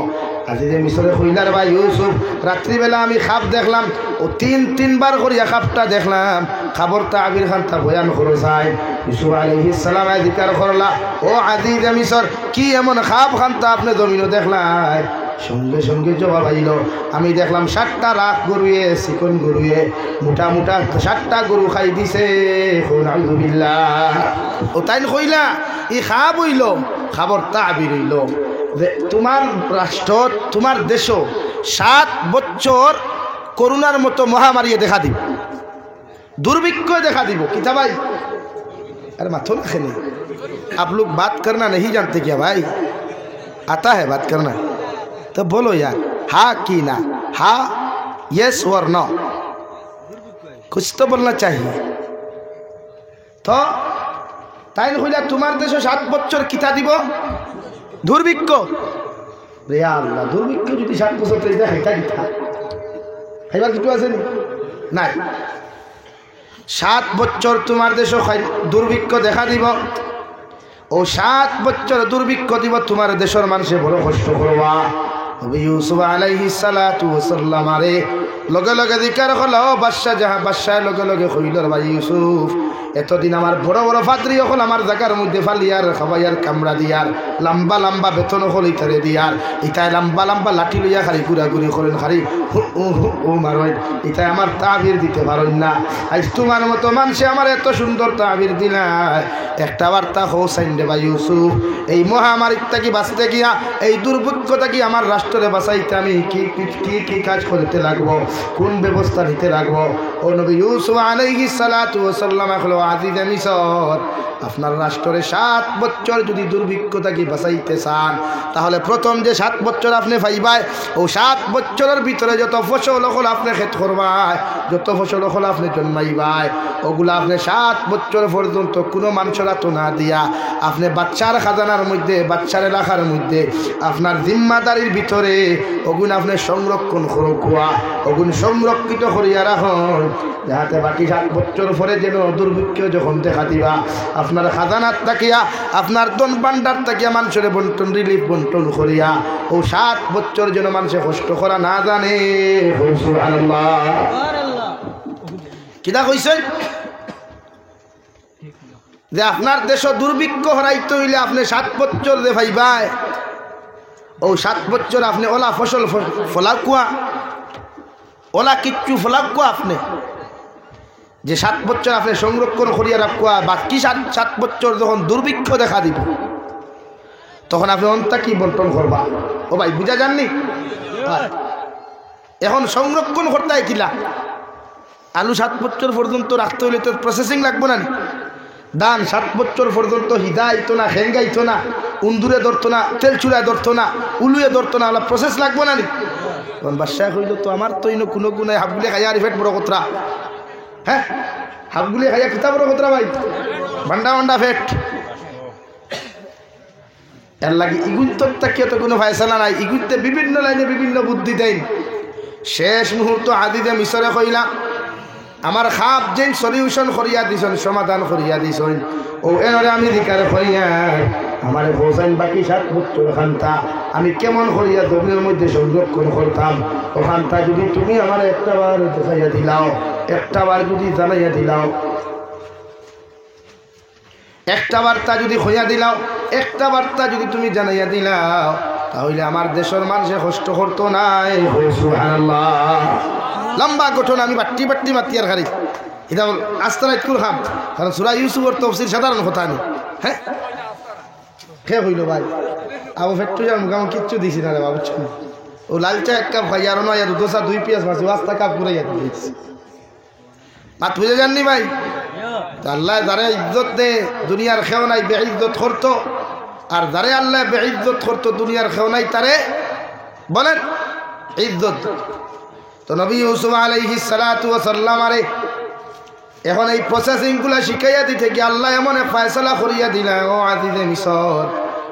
আজি যে মিশরে কইলার ভাই ইউসুফ রাত্রিবেলা আমি খাপ দেখলাম, ও 3বার করিয়া খাপটা দেখলাম। খাবার তাবির খান তা বয়ান করে যায়। ইউসুফ আলাইহিস সালাম জিকার করলা ও আজি যে মিশর কি এমন খাপ খান তা আপনি জমিনও দেখলাই? সঙ্গে সঙ্গে জবাব আইল আমি দেখলাম 60টা রাখ গরুয়ে চিকন গরুয়ে মোটা মোটা 60টা গরু খাই দিছে। নাউযুবিল্লাহ। ও তাই কইলা ই খাপ হইল খাবার তাবির হইল যে তোমার রাষ্ট্র তোমার দেশ 7 বছর করোনার মতো মহামারী দেখা দিব, दुर्भिक्ष देखा दीबो किता भाई। अरे माथो ना खेने, आप लोग बात करना नहीं जानते क्या भाई? आता है बात करना तो बोलो यार, हाँ कि ना, हाँ यस और नो, कुछ तो बोलना चाहिए। तो তাই হইলা তোমার দেশে 7 বছর কিতা দিব দুর্ভিক্ষ। রে আল্লাহ, দুর্ভিক্ষ যদি 7 বছর থেকে হেটা কিতা খাইবার কিছু আছে নাই? 7 বছর তোমার দেশে দুর্ভিক্ষ দেখা দিব, ও 7 বছর দুর্ভিক্ষ দিব, তোমার দেশের মানুষে বড় কষ্ট করবা। নবী ইউসুফ আলাইহিস সালাতু ওয়াসাল্লাম আরে লগে লগে জিকার হলো বাদশা যাহা বাদশাহ লগে লগে কইল ভাই ইউসুফ এতদিন আমার বড় বড় ফাদ্রি হল আমার জায়গার মধ্যে ফালিয়ার খাবাইয়ার কামড়া দিয়ার লম্বা লম্বা বেতন হল ইতারে দিয়ার ইতায় লম্বা লম্বা লাঠি লইয়া খালি ঘুরাঘুরি করেন খালি ও মারোয় ইতায় আমার তাবির দিতে পারেন না। আজ তোমার মতো মানুষে আমার এত সুন্দর তাবির দিলায় একটা বার্তা হোসাইন রে ভাই ইউসুফ এই মহামারীর থেকে বাঁচতে গিয়া এই দুর্ভিক্ষতা কি আমার রাষ্ট্রে বাঁচাইতে আমি কি কি কি কাজ করতে লাগবো, কোন ব্যবস্থা নিতে লাগবো। ও নবী ইউসুফ আলাইহিস সালাতু ওয়াসাল্লাম হলো আজিজে মিসর আপনার রাষ্ট্রে 7 বছর যদি দুর্ভিক্ষতা কি বাঁচাইতে চান তাহলে প্রথম যে 7 বছর আপনি পাইবাই ও 7 বছরের ভিতরে যত ফসল হল আপনি ক্ষেত করবাই, যত ফসল হল আপনি জন্মাইবাই ওগুলো আপনি 7 বছর পর্যন্ত কোনো মানুষের তো না দিয়া আপনি বাচ্চার খাজানার মধ্যে বাচ্চার এলাকার মধ্যে আপনার জিম্মাদারির ভিতরে ওগুলো আপনি সংরক্ষণ করুয়া ওগুলো সংরক্ষিত করিয়া রাখুন যাহাতে বাকি 7 বছর পরে যেন দুর্ভিক্ষ যখন দেখা দিবা আপনার খাজানার তাকিয়া আপনার দন ভান্ডার তাকিয়া মানুষের বন্টন রিলিফ বন্টন করিয়া ও 7 বছর যেন মানুষের কষ্ট করা না জানে। সুবহানাল্লাহ কিটা কইছেন যে আপনার দেশ দুর্ভিক্ষ হরাইতে হইলে আপনি 7 বছর যে ভাইবাই ও 7 বছর আপনি ওলা ফসল ফলাকুয়া ওলা কিচ্ছু ফলাকুয়া আপনি যে 7 বছর আপনি সংরক্ষণ করিয়া রাখুয়া বাকি 7 বছর যখন দুর্ভিক্ষ দেখা দিব তখন আপনি অন্তা কি বন্টন করবা। ও ভাই বুঝা যাননি এখন সংরক্ষণ করতে হয় কিলা আলু 7 বছর পর্যন্ত রাখতে হইলে তো প্রসেসিং লাগবে না, ধান 7 বছর পর্যন্ত হিদাইতো না হেঙ্গাইতো না উন্দুরে ধরতো না তেল চুলায় ধরতো না উলুয়ে ধরতো না ওলা প্রসেস লাগবে না নি। তখন বাদশাহ কইল তো আমার তো ইনো কোনো গুণে হাফগুলি খাইয়া রিফেট বড় কতরা হ্যাঁ হাফগুলি খাইয়া কিতা বড় কতরা ভাই ভান্ডা ভান্ডা ফেট এর লাগে ইগুন্তর তাকিয়ে তো কোনো ফায়সালা নাই, ইগুনতে বিভিন্ন লাইনে বিভিন্ন বুদ্ধি দেন। শেষ মুহূর্ত আদিদে মিশরে কইলা আমার খাপ যেন সলিউশন করিয়া দিছেন সমাধান করিয়া দিছেন ও এনরে আমি দিকারে কইয়া আমার হোসেন বাকি 7 বছর খান্তা আমি কেমন করিয়া জমির মধ্যে সংরক্ষণ করতাম ওখানটা যদি তুমি আমার একটা বার দেখাইয়া দিলাও একটা বার যদি জানাইয়া দিলাও একটা বার্তা যদি হইয়া দিলাও একটা বার্তা যদি তুমি জানাইয়া দিলাও তাহলে আমার দেশের মানুষে কষ্ট করতো নাই। সুবহানাল্লাহ লম্বা ঘটনা আমি বাট্টি বাট্টি মাতিয়ার খারি এটা আস্তানা ইটকুল খাম কারণ সূরা ইউসুফের তফসির সাধারণ কথা নেই। হ্যাঁ খেয়ে হইল ভাই আবু ফেট্টু যার মুখাম কিচ্ছু দিছি না রে বাবু ও লালচা 1 কাপ খাই আর নয় দোসা 2 পিয়াজ মাছ ওয়াস্তা কাপ ঘুরাইয়া দিয়েছি মাত বুঝে যাননি ভাই। আল্লাহ যারে ইজ্জত দে দুনিয়ার খেও নাই বে ইজ্জত করতো আর যারে আল্লাহ বে ইজ্জত করতো দুনিয়ার খেও নাই তারে বলেন ইজ্জত। তো নবী ইউসুফ আলাইহিস সালাতু ওয়াসাল্লাম আরে এখন এই প্রসেসিংগুলো শিখাইয়া দিতে কি আল্লাহ এমন ফয়সালা করিয়া দিলা ও আজিজে মিসর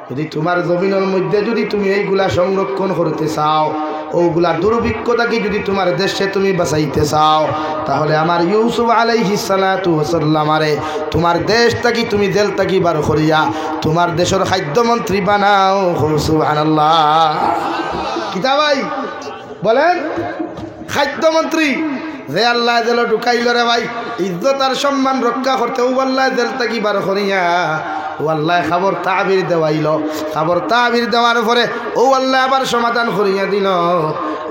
যদি তোমার জমিনের মধ্যে যদি তুমি এইগুলা সংরক্ষণ করতে চাও ওগুলা দুর্ভিক্ষতাকে যদি তোমার দেশে তুমি বাঁচাইতে চাও তাহলে আমার ইউসুফ আলাইহিস সালাতু ওয়াসাল্লাম আরে তোমার দেশ থেকে তুমি জেল থেকে বার করিয়া তোমার দেশের খাদ্যমন্ত্রী বানাও। সুবহানাল্লাহ কিতা ভাই বলেন খাদ্যমন্ত্রী যে আল্লাহ জেল ঢুকাইল রে ভাই ইজ্জত আর সম্মান রক্ষা করতে ও আল্লাহ জেল থেকে বার করিয়া ও আল্লাহ খবর তাবির দেওয়াইল খবর তাবির দেওয়ার পরে ও আল্লাহ আবার সমাধান করিয়া দিল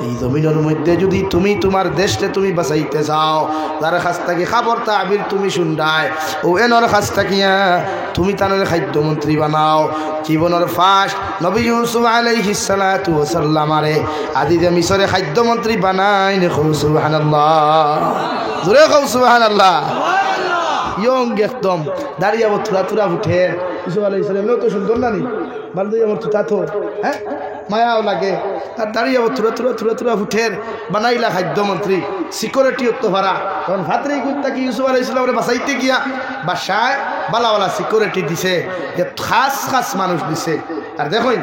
এই জমিনের মধ্যে যদি তুমি তোমার দেশে তুমি বাঁচাইতে চাও তার কাছ থেকে খবর তাবির তুমি শুনডায় ও এনর কাছ থাকিয়া তুমি তার খাদ্যমন্ত্রী বানাও। জীবনের ফার্স্ট নবী ইউসুফ আলাইহিস সালাতু ওয়াসাল্লাম আরে আদিতে মিশরে খাদ্যমন্ত্রী বানাইন। সুবহানাল্লাহ জোরে কও সুবহানাল্লাহ ইয়ং একদম দাঁড়িয়ে আবার থুরা থুরা উঠে ইউসুফ আলাইহিস সালাম তো সুন্দর না নি বালদি আমার তুতা তো হ্যাঁ মায়াও লাগে আর দাঁড়িয়ে আবার থুরা থুরা থুরা থুরা উঠের বানাইলা খাদ্যমন্ত্রী সিকিউরিটি তো ভাড়া তখন ভাতরে কুত্তা কি ইউসুফ আলাইহিস সালামের বাঁচাইতে গিয়া বাসায় বালাওয়ালা সিকিউরিটি দিছে যে খাস খাস মানুষ দিছে। আর দেখুন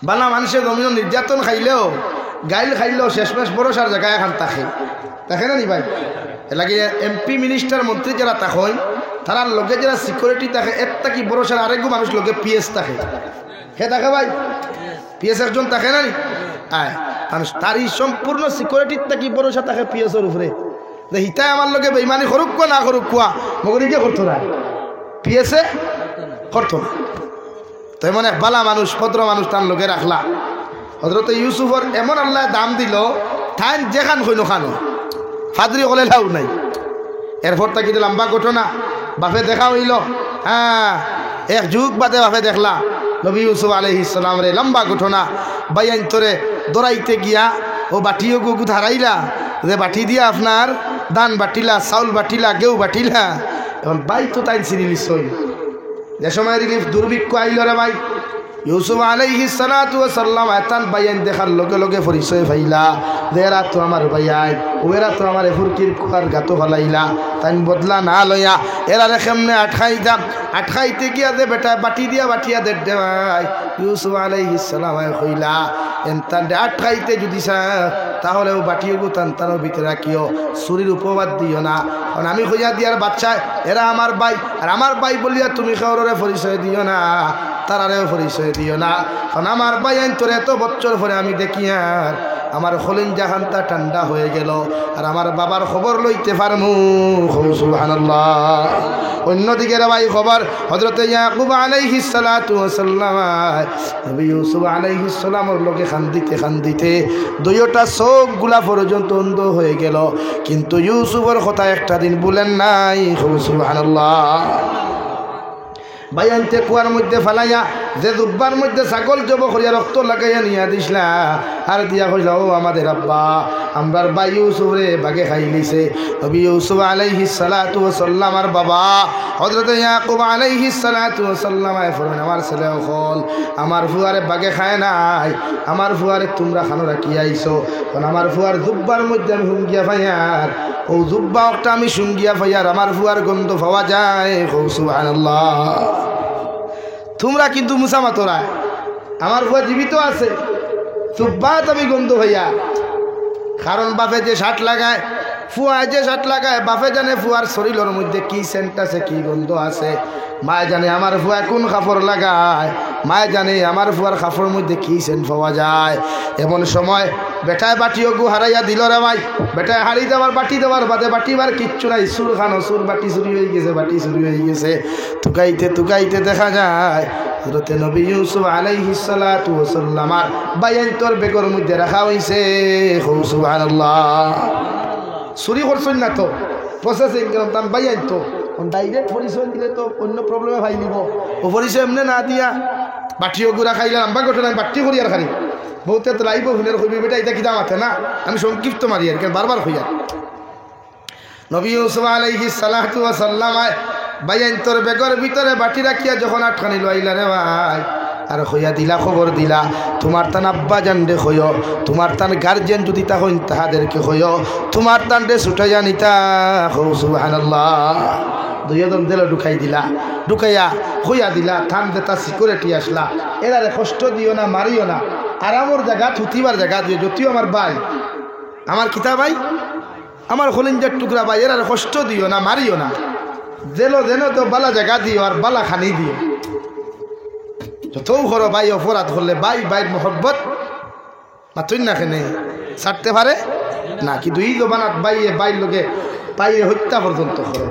বালা মানুষের জমিন নির্যাতন খাইলেও গাইল খাইলেও শেষমেশ বড়সার জায়গায় এখন তাকে না নি ভাই এর লাগে এমপি মিনিস্টার মন্ত্রী যারা থাকেন তারার লগে যারা সিকিউরিটি থাকে এর থাকি বড় সার আরেকগু মানুষ লগে পিএস থাকে হে থাকে ভাই পিএস একজন থাকে না আয় মানুষ তারই সম্পূর্ণ সিকিউরিটির থাকি বড় সার থাকে পিএসের উপরে হিতায় আমার লগে বেইমানি করুক না করুক কুয়া মগরি যে করতো না পিএসএ করতো না তাই মানে বালা মানুষ ভদ্র মানুষ তার লোকে রাখলা হযরত ইউসুফর এমন আল্লাহ দাম দিল ঠাইন যেখান হইল খানো ফাদরি হলে লাউ নাই এরপর তাকে লম্বা ঘটনা বাপে দেখা হইল হ্যাঁ এক যুগ বাদে বাপে দেখলা নবী ইউসুফ আলাইহিস সালাম রে লম্বা ঘটনা বাইয়ান তোরে দৌড়াইতে গিয়া ও বাটিও গুগু ধারাইলা যে বাটি দিয়া আপনার দান বাটিলা চাউল বাটিলা গেউ বাটিলা এখন বাই তো তাই চিনিলিস যে সময় রিলিফ দুর্ভিক্ষ আইল রে ভাই ইউসুফ আলাইহিস সালাতু ওয়া সাল্লাম আতান বাইয়ান দেখার লগে লগে পরিচয় পাইলা দেরা তো আমার ভাইয়াই ওরা তো আমার ফুরকির কুয়ার গাতো ফলাইলা তাই বদলা না লইয়া এরা রে কেমনে আটকাইতে গিয়া দে বেটা বাটি দিয়া বাটিয়া দে ভাই ইউসুফ আলাইহিস সালাম কইলা এনতান আটকাইতে যদি তাহলে ও বাটিও তান্তানোর ভিতরে রাখিও শরীর উপবাদ দিও না কারণ আমি হইয়া দিয়ার বাচ্চা এরা আমার ভাই আর আমার ভাই বলিয়া তুমি কাউরে পরিচয় দিও না তারারেও পরিচয় দিও না কারণ আমার ভাই আইন তোর এত বছর পরে আমি দেখি আর আমার খলিন জাহানটা ঠান্ডা হয়ে গেল আর আমার বাবার খবর লইতে পারমু সুবহানাল্লাহ অন্যদিকে রে ভাই খবর হযরত ইয়াকুব আলাইহিস সালাতু ওয়া সাল্লাম নবী ইউসুফ আলাইহিস সালামের লগে খান্দিতে দুইটা চোখ গুলা পর্যন্ত অন্ধ হয়ে গেল কিন্তু ইউসুফের কথা একটা দিন বলেন নাই সুবহানাল্লাহ বাইয়ানতে কুয়ার মধ্যে ফালাইয়া যে দুব্বার মধ্যে ছাগল জব করিয়া রক্ত লাগাইয়া নিয়া দিসলা আর দিয়া কইলা ও আমাদের আব্বা আমরার ভাই ইউসুফ রে বাগে খাই লিছে নবী ইউসুফ আলাইহিস সালাতু ওয়া সাল্লাম আর বাবা হযরত ইয়াকুব আলাইহিস সালাতু ওয়া সাল্লাম ফরমান আমার ছেলে হল আমার ফুয়ারে বাগে খায় নাই আমার ফুয়ারে তোমরা খানো রাখি আইছো কোন আমার ফুয়ার দুব্বার মধ্যে আমি হুঙ্গিয়া ফাইয়ার ও দুব্বা একটা আমি শুঙ্গিয়া ফাইয়ার আমার ফুয়ার গন্ধ পাওয়া যায় সুবহানাল্লাহ তোমরা কিন্তু মুসামাতরা আমার ফুয়া জীবিত আছে সুব্বাত আমি গন্ধ ভাইয়া কারণ বাপে যে শার্ট লাগায় ফুয়ায় যে শার্ট লাগায় বাপে জানে ফুয়ার শরীরের মধ্যে কি সেন্ট আছে কি গন্ধ আছে মায় জানে আমার ফুয়া কোন কাপড় লাগায় মায় জানে আমার ফুয়ার কাপড়ের মধ্যে কি সেন্ট পাওয়া যায় এমন সময় বেটায় বাটিও গু হারাইয়া দিল রে ভাই বেটায় হারি দেওয়ার বাটি দেওয়ার বাদে বাটিবার কিচ্ছু নাই সুর খানো সুর বাটি চুরি হয়ে গেছে বাটি চুরি হয়ে গেছে তুকাইতে দেখা যায় হযরত নবী ইউসুফ আলাইহিস সালাতু ওয়া সাল্লাম বাইয়ান তোর বেগর মধ্যে রাখা হইছে সুবহানাল্লাহ চুরি করছেন না তো প্রসেসিং তাম বাইয়ান তো ডাইরেক্ট পরিচয় দিলে তো অন্য প্রবলেমে ভাই নিব ও পরিচয় এমনি না দিয়া বাটিও গুড়া খাইলে আম্বা ঘটনা বাটি করি আর খালি বহুতে তো লাইব হুনের কবি বেটা এটা কি দাম আছে না আমি সংক্ষিপ্ত মারি আর বারবার হইয়া নবী ইউসুফ আলাইহিস সালাতু ওয়া সাল্লাম বাইয়ান তোর বেগর ভিতরে বাটি রাখিয়া যখন আটখানি লইলা রে ভাই আর হইয়া দিলা খবর দিলা তোমার তান আব্বা জানডে হইও তোমার তান গার্জেন যদি তা হইন তাহাদেরকে হইও তোমার তানডে ছুটাইয়া নিতা সুবহানাল্লাহ দুইজন দিল ঢুকাই দিলা ঢুকাইয়া হইয়া দিলা থান দেতা সিকিউরিটি আসলা এরারে কষ্ট দিও না মারিও না আরামর জায়গা থুতিবার জায়গা দিও যদিও আমার ভাই আমার কিতা ভাই আমার খলিঞ্জার টুকরা ভাই এরারে কষ্ট দিও না মারিও না যেন তো বালা জায়গা দিও আর বালা খানি দিও যতও করো ভাই অপরাধ করলে বাইর মোহব্বত মাতুন না কেনে ছাড়তে পারে না কিন্তু এই জমানাত বাইর লোকে বাইরে হত্যা পর্যন্ত করে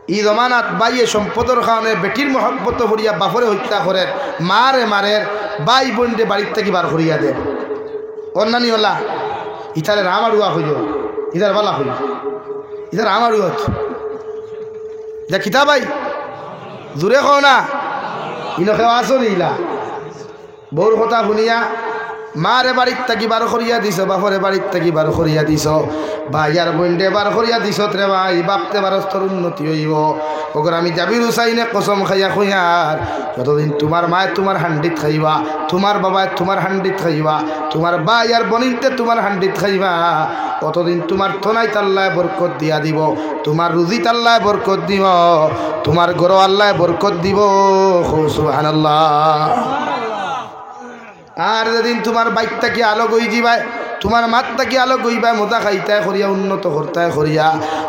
এই জমানাত বাইয়ে সম্পদের কারণে বেটির মহব্বত করিয়া বাপরে হত্যা করে মারে বাই বোনরে বাড়ির থেকে বার করিয়া দেয় অন্যানি হলা ইতারে আমারুয়া হইল ইতার বালা হইল ইতার আমারুয়া দেখিতা ভাই দূরে কও না ইনকে আসো নিলা বউর কথা শুনিয়া মারে বাড়ির থাকি বার করিয়া দিছ বাপরে বাড়ির থাকি বার করিয়া দিছ ভাই আর বোনডে বার করিয়া দিছ রে ভাই বাপতে বারস্তর উন্নতি হইব ওগর আমি জাবির হুসাইনে কসম খাইয়া খুঁয়ার যতদিন তোমার মায় তোমার হান্ডিত খাইবা তোমার বাবায় তোমার হান্ডিত খাইবা তোমার ভাই আর বনিতে তোমার হান্ডিত খাইবা কতদিন তোমার থনাই তাল্লায় বরকত দিয়া দিব তোমার রুজি তাল্লায় বরকত দিব তোমার গরো আল্লাহ বরকত দিব সুবহানাল্লাহ আর যেদিন তোমার বাইকটাকে আলো গই দিবায় তোমার মাত্তা কি আলো গইবা মোদা খাইতায় করিয়া উন্নত করতায় করিয়া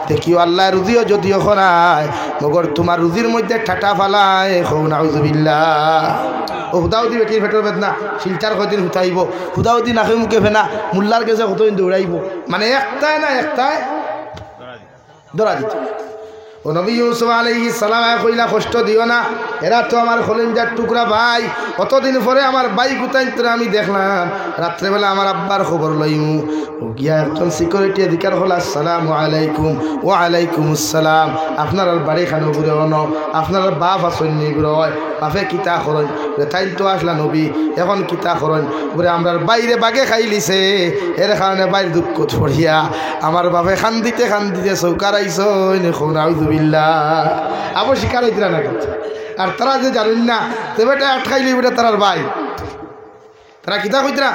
দেখিও আল্লাহ রুজিও যদিও খরায় মগর তোমার রুজির মধ্যে ঠাটা ফালায় হৌ নাউজুবিল্লাহ। ও হুদাউদি বেটির ফেটর বেদনা শিলচার কদিন হুতাইব হুদাউদি নাকে মুখে ফেনা মুল্লার কাছে কতদিন দৌড়াইব মানে একটাই না একটাই দৌড়া দিত। ও নবী ইউসুফ আলাইহিস সালাম কইলা কষ্ট দিও না, এরা তো আমার খলিঞ্জার টুকরা ভাই, কতদিন পরে আমার ভাই গুতাইতে আমি দেখলাম। রাত্রেবেলা আমার আব্বার খবর লইমু, ও গিয়া একজন সিকিউরিটি অধিকার হল আসসালামু আলাইকুম। ও আলাইকুম আসসালাম, আপনার বাড়ি খানো ঘুরে অন আপনার বাপ আসন্নি ঘুরয় বাপে কিতা করেন তাই তো আসলা নবী এখন কিতা করেন বলে আমরার বাইরে বাগে খাইলিছে এর কারণে বাইরে দুঃখ ছড়িয়া আমার বাপে খান দিতে চৌকার আইসন আবো শিকার হইতরা না। আর তারা যে জানেন না তো বেটা আটকাইলি বেটা তারার ভাই তারা কিতা কইতরা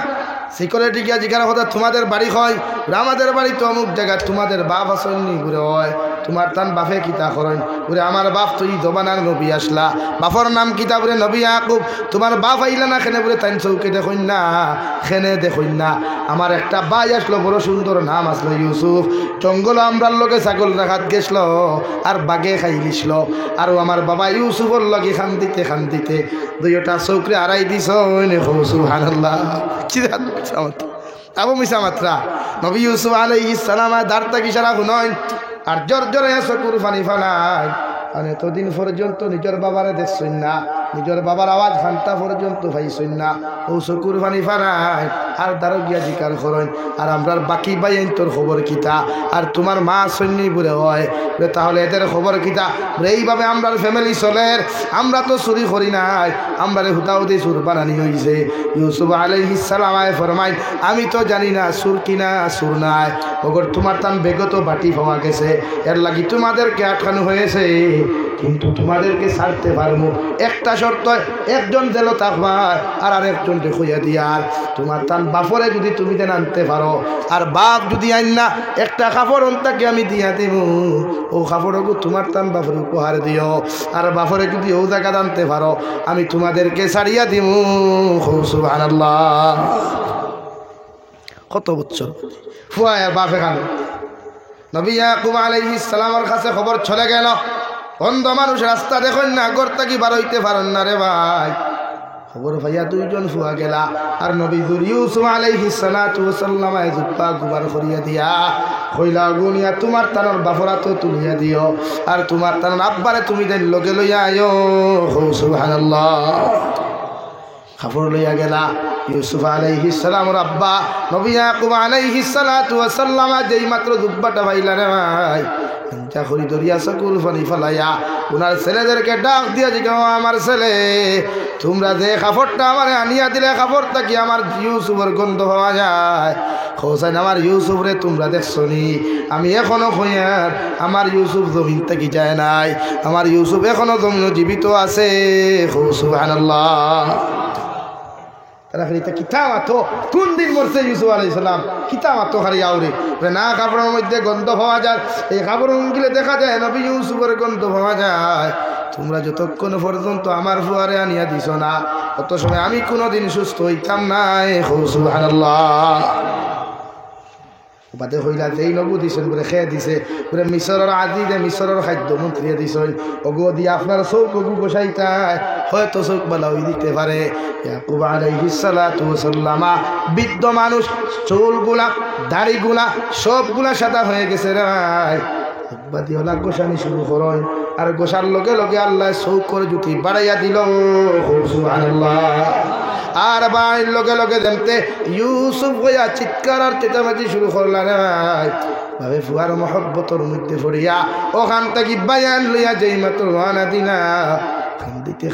সিকিউরিটি গিয়া জিজ্ঞাসা কথা তোমাদের বাড়ি হয় আমাদের বাড়ি তো অমুক জায়গায় তোমাদের বাপ আসেননি ঘুরে হয় তোমার তান বাপে কিতা করেন বলে আমার বাপ তুই জবানার নবী আসলা বাপর নাম কিতা বলে নবী ইয়াকুব। তোমার বাপ আইলা না খেনে বলে তাই চৌকে দেখুন না খেনে দেখুন না আমার একটা ভাই আসলো বড় সুন্দর নাম আসলো ইউসুফ। জঙ্গল আমরার লগে ছাগল রাখাত গেছিল আর বাগে খাইলিছিল আর আমার বাবা ইউসুফর লগে খান দিতে দুইটা চৌকরে আড়াই দিস সুবহানাল্লাহ। আবু মিসা মাত্রা নবী ইউসুফ আলাইহিস সালাম দাঁড়তা কি সারা শুনয় আর জোর জোরে চকুর পানি ফালায়। আর এতদিন পর্যন্ত নিজের বাবারে দেখছই না, নিজের বাবার আওয়াজ ঘন্টা পর্যন্ত পাইছই না, ও চকুর পানি ফালায় আর দাঁড়ো গিয়া জিকার করেন আর আমরার বাকি বাইন তোর খবর কিতা আর তোমার মা সৈন্য বলে হয় তাহলে এদের খবর কিতা। এইভাবে আমরার ফ্যামিলি চলে, আমরা তো চুরি করি নাই, আমরা হুতাহুতি চুর বানানি হয়েছে। ইউসুফ আলাইহিস সালাম ফরমাই আমি তো জানি না চুর কিনা চুর নাই, ওগর তোমার তান বেগত বাটি পাওয়া গেছে এর লাগি তোমাদেরকে আটকানো হয়েছে, কিন্তু তোমাদেরকে ছাড়তে পারবো একটা শর্ত, একজন জেলো থাকবা আর আরেকজনকে খুঁজে দিয়ার তোমার তান বাপরে যদি তুমি দেন আনতে পারো আর বাপ যদি আইন না একটা কাপড় তাকে আমি দিয়া দিব, ও কাপড়কে তোমার তান বাপরে উপহার দিও আর বাপরে যদি ও জায়গা আনতে পারো আমি তোমাদেরকে ছাড়িয়া দিব। সুবহানাল্লাহ। কত বছর ফুয়া বাপে খানো নবী ইয়াকুব আলাইহিস সালামের কাছে খবর চলে গেল অন্ধ মানুষ রাস্তা দেখুন না ঘর থাকি বার হইতে পারেন না রে ভাই। খবর ভাইয়া দুইজন ফুয়া গেলা আর নবী ইউসুফ আলাইহিস সালাতু ওয়াস সালাম জুব্বা গুবার করিয়া দিয়া কইলা গুনিয়া তোমার তার বাফরা তো তুলিয়া দিও আর তোমার তার আব্বারে তুমি দেন লগে লইয়া আয়ো। সুবহানাল্লাহ। খবর লইয়া গেলা ইউসুফ আলাইহিস সালামের আব্বা নবী ইয়াকুব আলাইহিস সালাতু ওয়াস সালাম যেই মাত্র জুব্বাটা পাইলা রে ভাই চাকরি দরিয়া চকুর পানি ফেলাইয়া ওনার ছেলেদেরকে ডাক দিয়া জিজ্ঞাসা আমার ছেলে তোমরা যে কাপড়টা আমার আনিয়া দিলে কাপড়টা কি আমার ইউসুফের গন্ধ পাওয়া যায়? হোসেন আমার ইউসুফ রে তোমরা দেখছো নি? আমি এখনো হইয়ার আমার ইউসুফ জমিন থেকে যায় নাই, আমার ইউসুফ এখনো জমিন জীবিত আছে। সুবহানাল্লাহ। তারা খালি কিতা মাতো কোন দিন মরছে ইউসুফ আলাইহিস সালাম কিতা মাতো খালি আউরে না কাপড়ের মধ্যে গন্ধ পাওয়া যায়, এই কাপড় গিলে দেখা যায় নবী ইউসুফের গন্ধ পাওয়া যায়। তোমরা যতক্ষণ পর্যন্ত আমার ফুয়ারে আনিয়া দিছ না তত সময় আমি কোনোদিন সুস্থ হইতাম নাই। সুবহানাল্লাহ। বাদে হইলা যেই নবু দিছেন বলে খেয়ে দিছে বলে মিশরের আজিদে মিশরের খাদ্য মন্ত্রী দিছেন ওগো দিয়ে আপনার চৌক ওগু বসাইতায় হয়তো চৌক বালা হয়ে দিতে পারে। ইয়াকুব আলাইহিস সালাতু ওয়াস সালাম বৃদ্ধ মানুষ, চুলগুলা দাড়িগুলা সবগুলা সাদা হয়ে গেছে রে ভাই। বাদি ওলা গোসানি শুরু করেন আর গোসার লগে লগে আল্লাহ চৌক করে জুতি বাড়াইয়া দিল। সুবহানাল্লাহ। আর ভাই লগে লগে জানতে ইউসুফ হইয়া চিৎকার আর চেঁচামেচি শুরু করলা রে ভাই। ভাবে ফুয়ার মহব্বতর মধ্যে পড়িয়া ওখান থেকে বায়ান লইয়া যেই মাত্র রানা দিনা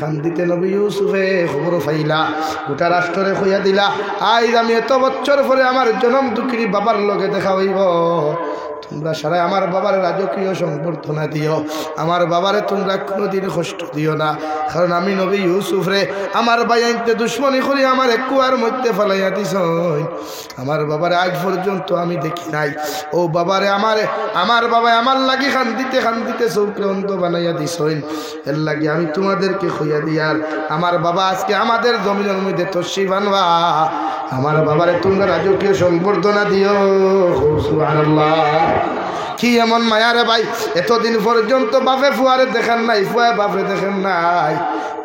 খান্দিতে নবী ইউসুফে খবর পাইলা গোটা রাষ্ট্রে হইয়া দিলা আজ আমি এত বছর পরে আমার জনম দুঃখিনী বাবার লগে দেখা হইব, তোমরা সারা আমার বাবার রাজকীয় সম্বর্ধনা দিও, আমার বাবারে তোমরা কোনোদিন কষ্ট দিও না, কারণ আমি নবী ইউসুফ রে আমার বাইনতে দুশ্মনী করি আমার কুয়ার মধ্যে ফেলাইয়া দিস। আমার বাবারে আজ পর্যন্ত আমি দেখি নাই, ও বাবারে আমার বাবায় আমার লাগি খান্দিতে চৌকে অন্ত বানাইয়া দিস, এর লাগি আমি তোমাদেরকে খইয়া দিয়ার আমার বাবা আজকে আমাদের জমিনের মধ্যে তসি বানবা আমার বাবারে তোমরা রাজকীয় সম্বর্ধনা দিও। সুবহানাল্লাহ। কি এমন মায়া রে ভাই, এতদিন পর্যন্ত বাপে ফুয়ারে দেখেন নাই, ফুয়া বাপে দেখেন নাই।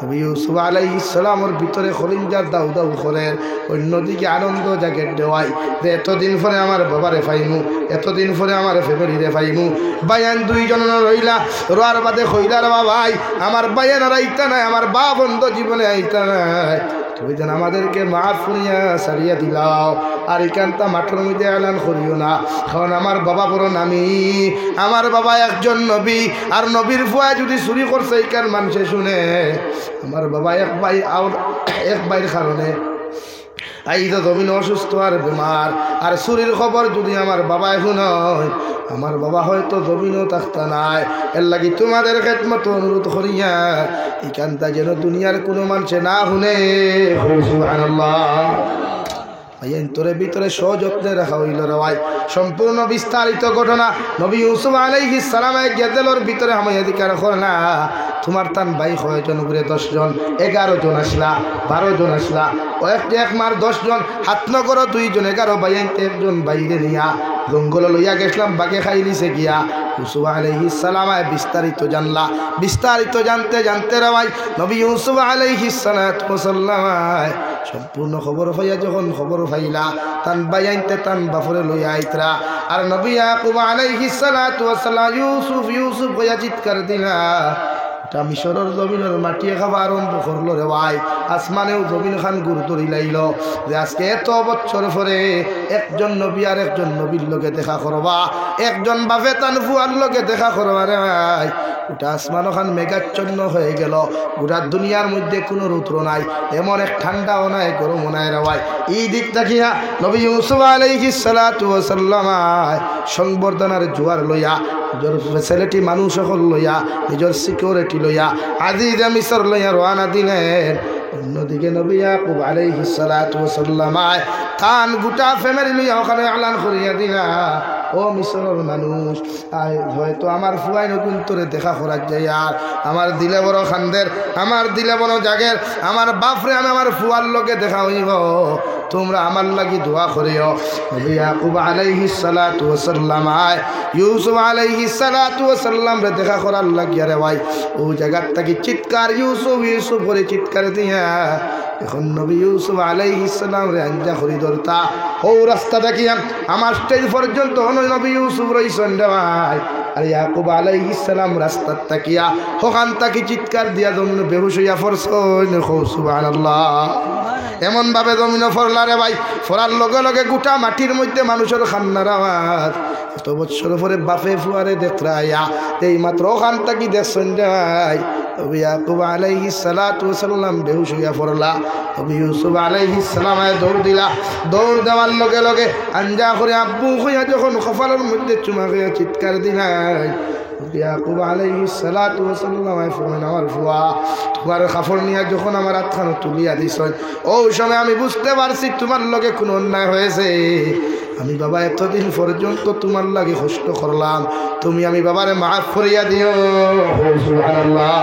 নবী ইউসুফ আলাইহিস সালামের ভিতরে খলিঞ্জার দাউ দাউ করে, অন্যদিকে আনন্দ জাগে দেওয়াই যে এতদিন পরে আমার বাবারে পাইমু, এতদিন পরে আমার ফ্যামিলিরে পাইমু। বাইয়ান দুইজন রইলা, রোয়ার বাদে কইলার বাবাই আমার বাইয়ান আর আইতা নাই, আমার বা বন্ধ জীবনে আইতা নাই, তুমি যেন আমাদেরকে মাফ করিয়া সারিয়া দিলাও, আর এখানটা মাঠের মধ্যে এলান করিও না, কারণ আমার বাবা বড় নামি, আমার বাবা একজন নবী, আর নবীর ফুয়া যদি চুরি করছে এইখান মানুষে শুনে, আমার বাবা এক ভাইয়ের কারণে এই তো জমিন অসুস্থ আর বেমার, আর চুরির খবর যদি আমার বাবা শুনয়, আমার বাবা হয়তো জমিনও থাকতা নাই। এর লাগি তোমাদের খেদমত অনুরোধ করিয়া এখানটা যেন দুনিয়ার কোনো মানুষে না শুনে। সুবহানাল্লাহ। তোরে ভিতরে সযত্নে রাখা হইল রে ভাই। সম্পূর্ণ বিস্তারিত ঘটনা নবী ইউসুফ আলাইহিস সালামে গেদেলর ভিতরে আমি অধিকার করে না, তোমার তান ভাই কয়জন ঘুরে 10 জন, 11 জন আসলা, 12 জন আসলা, ও এক মার 10 জন, হাত ন করো 2 জন, 11 ভাই আনতে একজন বাইরে নিয়া জঙ্গল লইয়া গেছিলাম, বাগে খাই নিছে গিয়া। ইউসুফ আলাইহিস সালাম বিস্তারিত জানলা, বিস্তারিত জানতে জানতে রে ভাই নবী ইউসুফ আলাইহিস সালাম সম্পূর্ণ খবর পাইয়া যখন খবর পাইলা, তান ভাই আনতে তান বাপরে লইয়া আইতরা, আর নবী ইয়াকুব আলাইহিস সালাম ইউসুফ হইয়া চিৎকার দিলা। এটা মিশরের জমিনের মাটিয়ে খাবা আরম্ভ করলো রে ভাই, আসমানেও জমিন খান গুরু ধরি লাইল যে আজকে এত বছর পরে একজন নবী আর একজন নবীর লোকে দেখা করবা, একজন বাপে তান ফুয়ার লোকে দেখা করবা রে ভাই। ওটা আসমান খান মেঘাচ্ছন্ন হয়ে গেল, গোটা দুনিয়ার মধ্যে কোনো রৌদ্র নাই, এমন এক ঠান্ডাও নাই গরমও নাই রে ভাই। এই দিক দেখিয়া নবী ইউসুফ আলাইহিস সালাম সংবর্ধনার জোয়ার লইয়া, নিজের ফ্যাসিলিটি মানুষ সকল লইয়া, নিজের সিকিউরিটি লইয়া আজিজ মিসর লইয়া রওনা দিলেন। অন্যদিকে নবী ইয়াকুব আলাইহিস সালাম তান গোটা ফ্যামিলি লইয়া ওখানে এলান করিয়া দিলা, ও মিশরের মানুষ, হয়তো আমার ফুয়াই নতুন তোরে দেখা করার যাই, আর আমার দিলে বড় খান্দের, আমার দিলে বড় জাগের, আমার বাপরে আমি আমার ফুয়ার লোকে দেখা হইব, তোমরা আমার লাগি দোয়া করিও। নবী ইয়াকুব আলাইহিস সালাম ইউসুফ আলাইহিস সালাম রে দেখা করার লাগিয়া রে ভাই ও জায়গার থেকে চিৎকার ইউসুফ করে চিৎকার দিয়া এখন নবী ইউসুফ আলাইহিস সালাম রে আঞ্জা করি ধরতা। ও রাস্তা দেখিয়া আমার স্টেজ পর্যন্ত নবী ইউসুফ রইছেন রে ভাই, আর ইয়াকুব আলাইহিস সালাম রাস্তা তাকিয়া ওখান থেকে চিৎকার দিয়া জমিন বেহুশ হইয়া পড়ছেন। সুবহানাল্লাহ। এমন ভাবে জমিন ফরলা রে ভাই, ফরার লগে লগে গোটা মাটির মধ্যে মানুষের খান্নার আওয়াজ। এত বছর পরে বাপে ফুয়ারে দেখরাইয়া এই মাত্র ওখান থেকে দেখছেন রে ভাই নবী ইয়াকুব আলাইহিস সালাম বেহুশ হইয়া পড়লা। নবী ইউসুফ আলাইহিস সালাম দৌড় দিলা, দৌড় দেওয়ার লগে লগে আঞ্জা করে আব্বু হইয়া যখন কপালের মধ্যে চুমা হইয়া চিৎকার দিলাই, ইয়াকুব আলাইহিস সালাম ফরমান আমার ফুয়া তোমার কাপড় নিয়ে যখন আমার হাতখানো তুলিয়া দিছ, ও সময় আমি বুঝতে পারছি তোমার লগে কোনো অন্যায় হয়েছে। আমি বাবা এতদিন পর্যন্ত তোমার লাগে কষ্ট করলাম, তুমি আমি বাবারে মাফ করিয়া দিও। সুবহানাল্লাহ।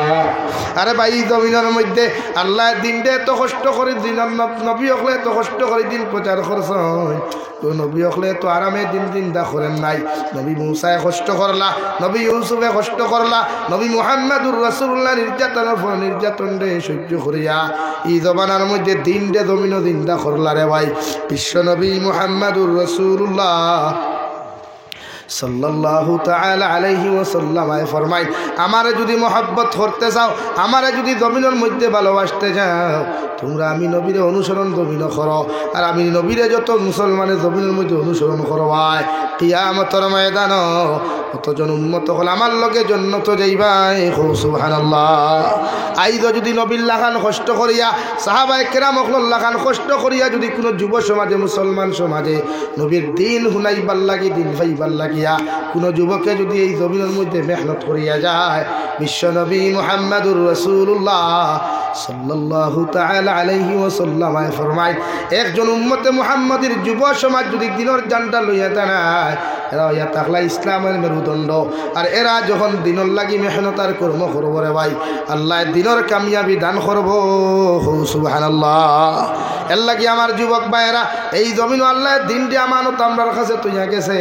আরে ভাই জমিনের মধ্যে আল্লাহ দিনটা এত কষ্ট করে দিন, নবী হকলে এত কষ্ট করে দিন প্রচার করছেন, তো নবী হকলে তো আরামে দিন দা করেন নাই। নবী মুসায় কষ্ট করলা, নবী ইউসুফে কষ্ট করলা, নবী মুহাম্মদুর রাসূলুল্লাহ নির্যাতন রে সহ্য করিয়া এই জমানার মধ্যে দিনটা জমিনও দিনটা করলা রে ভাই। বিশ্ব নবী মুহাম্মদুর রাসূলুল্লাহ সাল্লাল্লাহু তাআলা আলাইহি ওয়াসাল্লাম ফরমাই, আমারে যদি মহব্বত করতে চাও, আমারে যদি জমিনের মধ্যে ভালোবাসতে চাও, তোমরা আমি নবীরে অনুসরণ জমিন করো, আর আমি নবীরে যত মুসলমানের জমিনের মধ্যে অনুসরণ করো ভাই, কিয়ামতের ময়দান কতজন উম্মত হল আমার লগে জন্নত যাইবাই। সুবহানাল্লাহ। আইজ যদি নবীর লাখান কষ্ট করিয়া, সাহাবায়ে কেরাম লাখান কষ্ট করিয়া যদি কোনো যুব সমাজে, মুসলমান সমাজে নবীর দিন শুনাইবার লাগি, দিন পাইবার লাগিয়া কোনো যুবকে যদি এই জমিনের মধ্যে মেহনত করিয়া যায়, বিশ্ব নবী মুহাম্মদুর রাসূলুল্লাহ সাল্লাল্লাহু তাআলা আলাইহি ওয়াসাল্লাম ফরমায়, একজন উম্মতে মুহাম্মাদের যুব সমাজ যদি দিনের জানটা লইয়া দাঁড়ায়, এরা ইয়া তাকলা ইসলামের মেরুদণ্ড, আর এরা যখন দিনের লাগি মেহনত আর কর্ম করবো রে ভাই, আল্লাহ দিনের কামিয়াবি দান করবো। সুবহানাল্লাহ। এর লাগি আমার যুবক ভাইয়েরা এই জমিন আল্লাহ দিনটি আমানত আমরার কাছে তুইয়া গেছে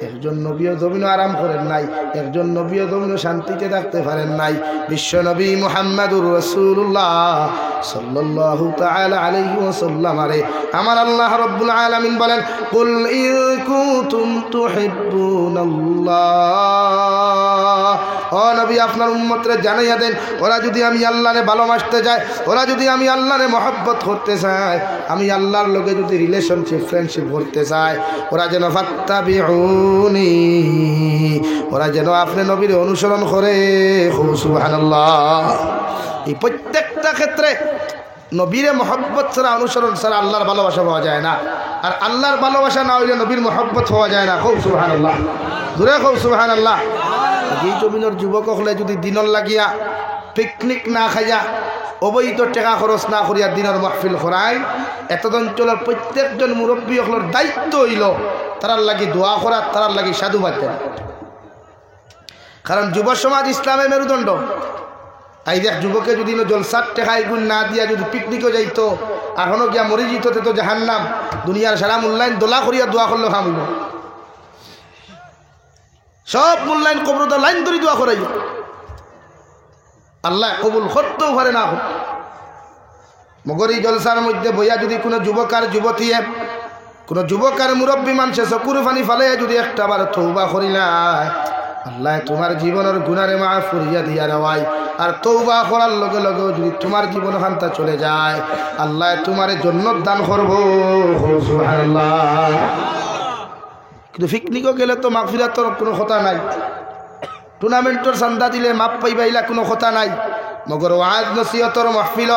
একজন নবীও জমিনও আরাম করেন নাই একজন নবীও জমিনও শান্তিতে থাকতে পারেন নাই বিশ্ব নবী মুহাম্মদুর রাসূলুল্লাহ সাল্লাল্লাহু তাআলা আলাইহি ওয়াসাল্লাম আরে আমার আল্লাহ রাব্বুল আলামিন বলেন কুল ইন কুনতুম তুহিব্বুনাল্লাহ ও নবী আপনার উম্মতরে জানাইয়া দেন ওরা যদি আমি আল্লাহরে ভালোবাসতে যায় ওরা যদি আমি আল্লাহরে মহব্বত করতে চায় আমি আল্লাহর লগে যদি রিলেশনশিপ ফ্রেন্ডশিপ করতে চায় ওরা যেন ফাত্তাবিউনি ওরা যেন আপনি নবীর অনুসরণ করে সুবহানাল্লাহ এই প্রত্যেকটা ক্ষেত্রে নবীরে মহব্বত ছাড়া অনুসরণ ছাড়া আল্লাহর ভালোবাসা পাওয়া যায় না আর আল্লাহর ভালোবাসা না হইলে নবীর মহব্বত পাওয়া যায় না খুব সুবহানাল্লাহ জোরে খুব সুবহানাল্লাহ এই জমিনের যুবক হলে যদি দিনর লাগিয়া পিকনিক না খাইয়া অবৈধ টাকা খরচ না করিয়া দিনের মাহফিল করায় এত অঞ্চলের প্রত্যেকজন মুরব্বী হলোর দায়িত্ব হইল তারার লাগি দোয়া করা তারার লাগি সাধুবাদ দেন কারণ যুব সমাজ ইসলামের মেরুদণ্ড এই দেখ যুবকে যদি জলসার টেকাই গুণ না দিয়া যদি পিকনিকও যাইতো এখনো গিয়া মরি যেত তো জাহান্নাম দুনিয়ার সারা মূল্যায়ন দোলা করিয়া দোয়া করলে খামিল সব মূল্যায়ন কবরত লাইন ধরে দোয়া করাই আল্লাহ কবুল করতেও পারে না মগর এই জলসার মধ্যে বইয়া যদি কোনো যুবক আর যুবতী কোনো যুবক আর মুরব্বী মানুষে চকুর পানি ফালে যদি একটা বার তওবা করিলাই আল্লাহ তোমার জীবনের গুনারে মাফ করিয়া দিয়া দেওয়াই আর তওবা করার লগে লগে যদি তোমার জীবন খান্তা চলে যায় আল্লাহ তোমারে জান্নাত দান করব সুবহানাল্লাহ কিন্তু পিকনিকও গেলে তো মাগফিরাতের কোনো কথা নাই টুর্নামেন্টের চান্দা দিলে মাপ পাইবাইলা কোনো কথা নাই মগর ওয়াজ নসিহতর মাহফিল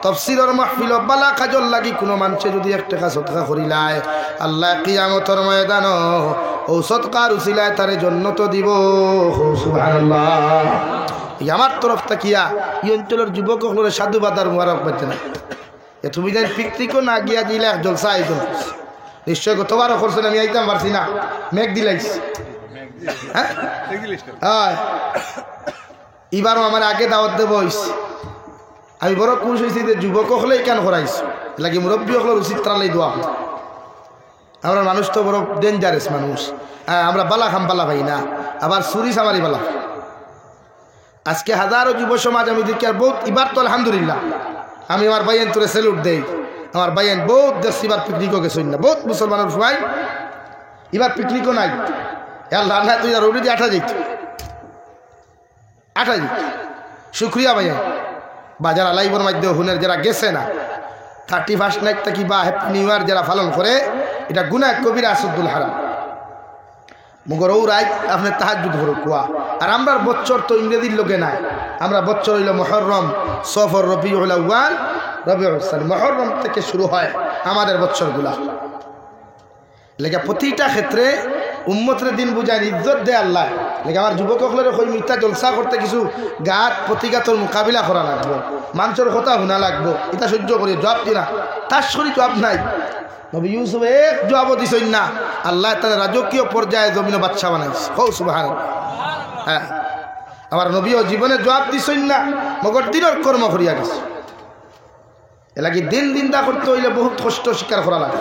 তফসিরের মাহফিল বালা কাজল লাগি কোনো মানুষে যদি এক টাকা সদকা করিলায় আল্লাহ কিয়ামতের ময়দান ও সদকার উসিলায় তারে জান্নাত দিব সুবহানাল্লাহ আমার তরফ তাকিয়া এই অঞ্চলের যুবক হলে সাধুবাদ আর মুবারকবাদ জানাই এ তুমি যেন পিকনিকও না গিয়া দিলে জলসা আয়োজন নিশ্চয় গতবারও করছেন আমি আইতাম পারছি না মেঘ দিলাইস হ্যাঁ এবারও আমার আগে দাওয়াত দেব আমি বড় খুশ হয়েছি যে যুবক হলে কেন করাইস লাগে মুরব্বী হলে উচিত তারালাই দোয়া আমরা মানুষ তো বড় ডেঞ্জারাস মানুষ হ্যাঁ আমরা বালা খাম বালা ভাই না আবার চুরি সামারি বালা আজকে হাজারো যুব সমাজ আমি দেখি আর বহুত এবার তো আলহামদুলিল্লাহ আমি আমার ভাইয়েন তোরে স্যালুট দেই আমার ভাইয়েন বহুত দেশ এবার পিকনিকও গেছেন না বহুত মুসলমানের সবাই এবার পিকনিকও নাই আল্লাহ না তুই রোডে দিয়ে আঠা যাইত শুক্রিয়া ভাইয়া বা যারা লাইভের মাধ্যমে হুনের যারা গেছে না 31 নাইট থাকি বা হ্যাপি নিউ ইয়ার যারা পালন করে এটা গুনাহ কবিরা আসদুল হারাম মগর ও রাত আপনি তাহাজ্জুদ করে কোয়া আর আমরা বছর তো ইংরেজির লোকে নাই আমরা বছর হইল মুহররম সফর রবিউল আউয়াল রবিউল সানি মুহররম থেকে শুরু হয় আমাদের বছরগুলা লেগে প্রতিটা ক্ষেত্রে উম্মতের দিন বুঝায় ইজ্জত দেয় আল্লাহ লেগে আমার যুবকসকলের ওই মিথ্যা জলসা করতে কিছু গাত প্রতিঘাতর মোকাবিলা করা লাগবো মানুষের কথা শোনা লাগবো এটা সহ্য করি জবাব দিনা তার শরীর জবাব নাই নবী ইউসুফ এক জবাবও দিছেন না আল্লাহ তার রাজকীয় পর্যায়ে জমিনে বাদশা বানাইছে হৌ সুবহানাল্লাহ হ্যাঁ আমার নবীও জীবনে জবাব দিছেন না মগর দিনের কর্ম করিয়া গেছে এলাকি দিন দিনটা করতে হইলে বহুত কষ্ট স্বীকার করা লাগে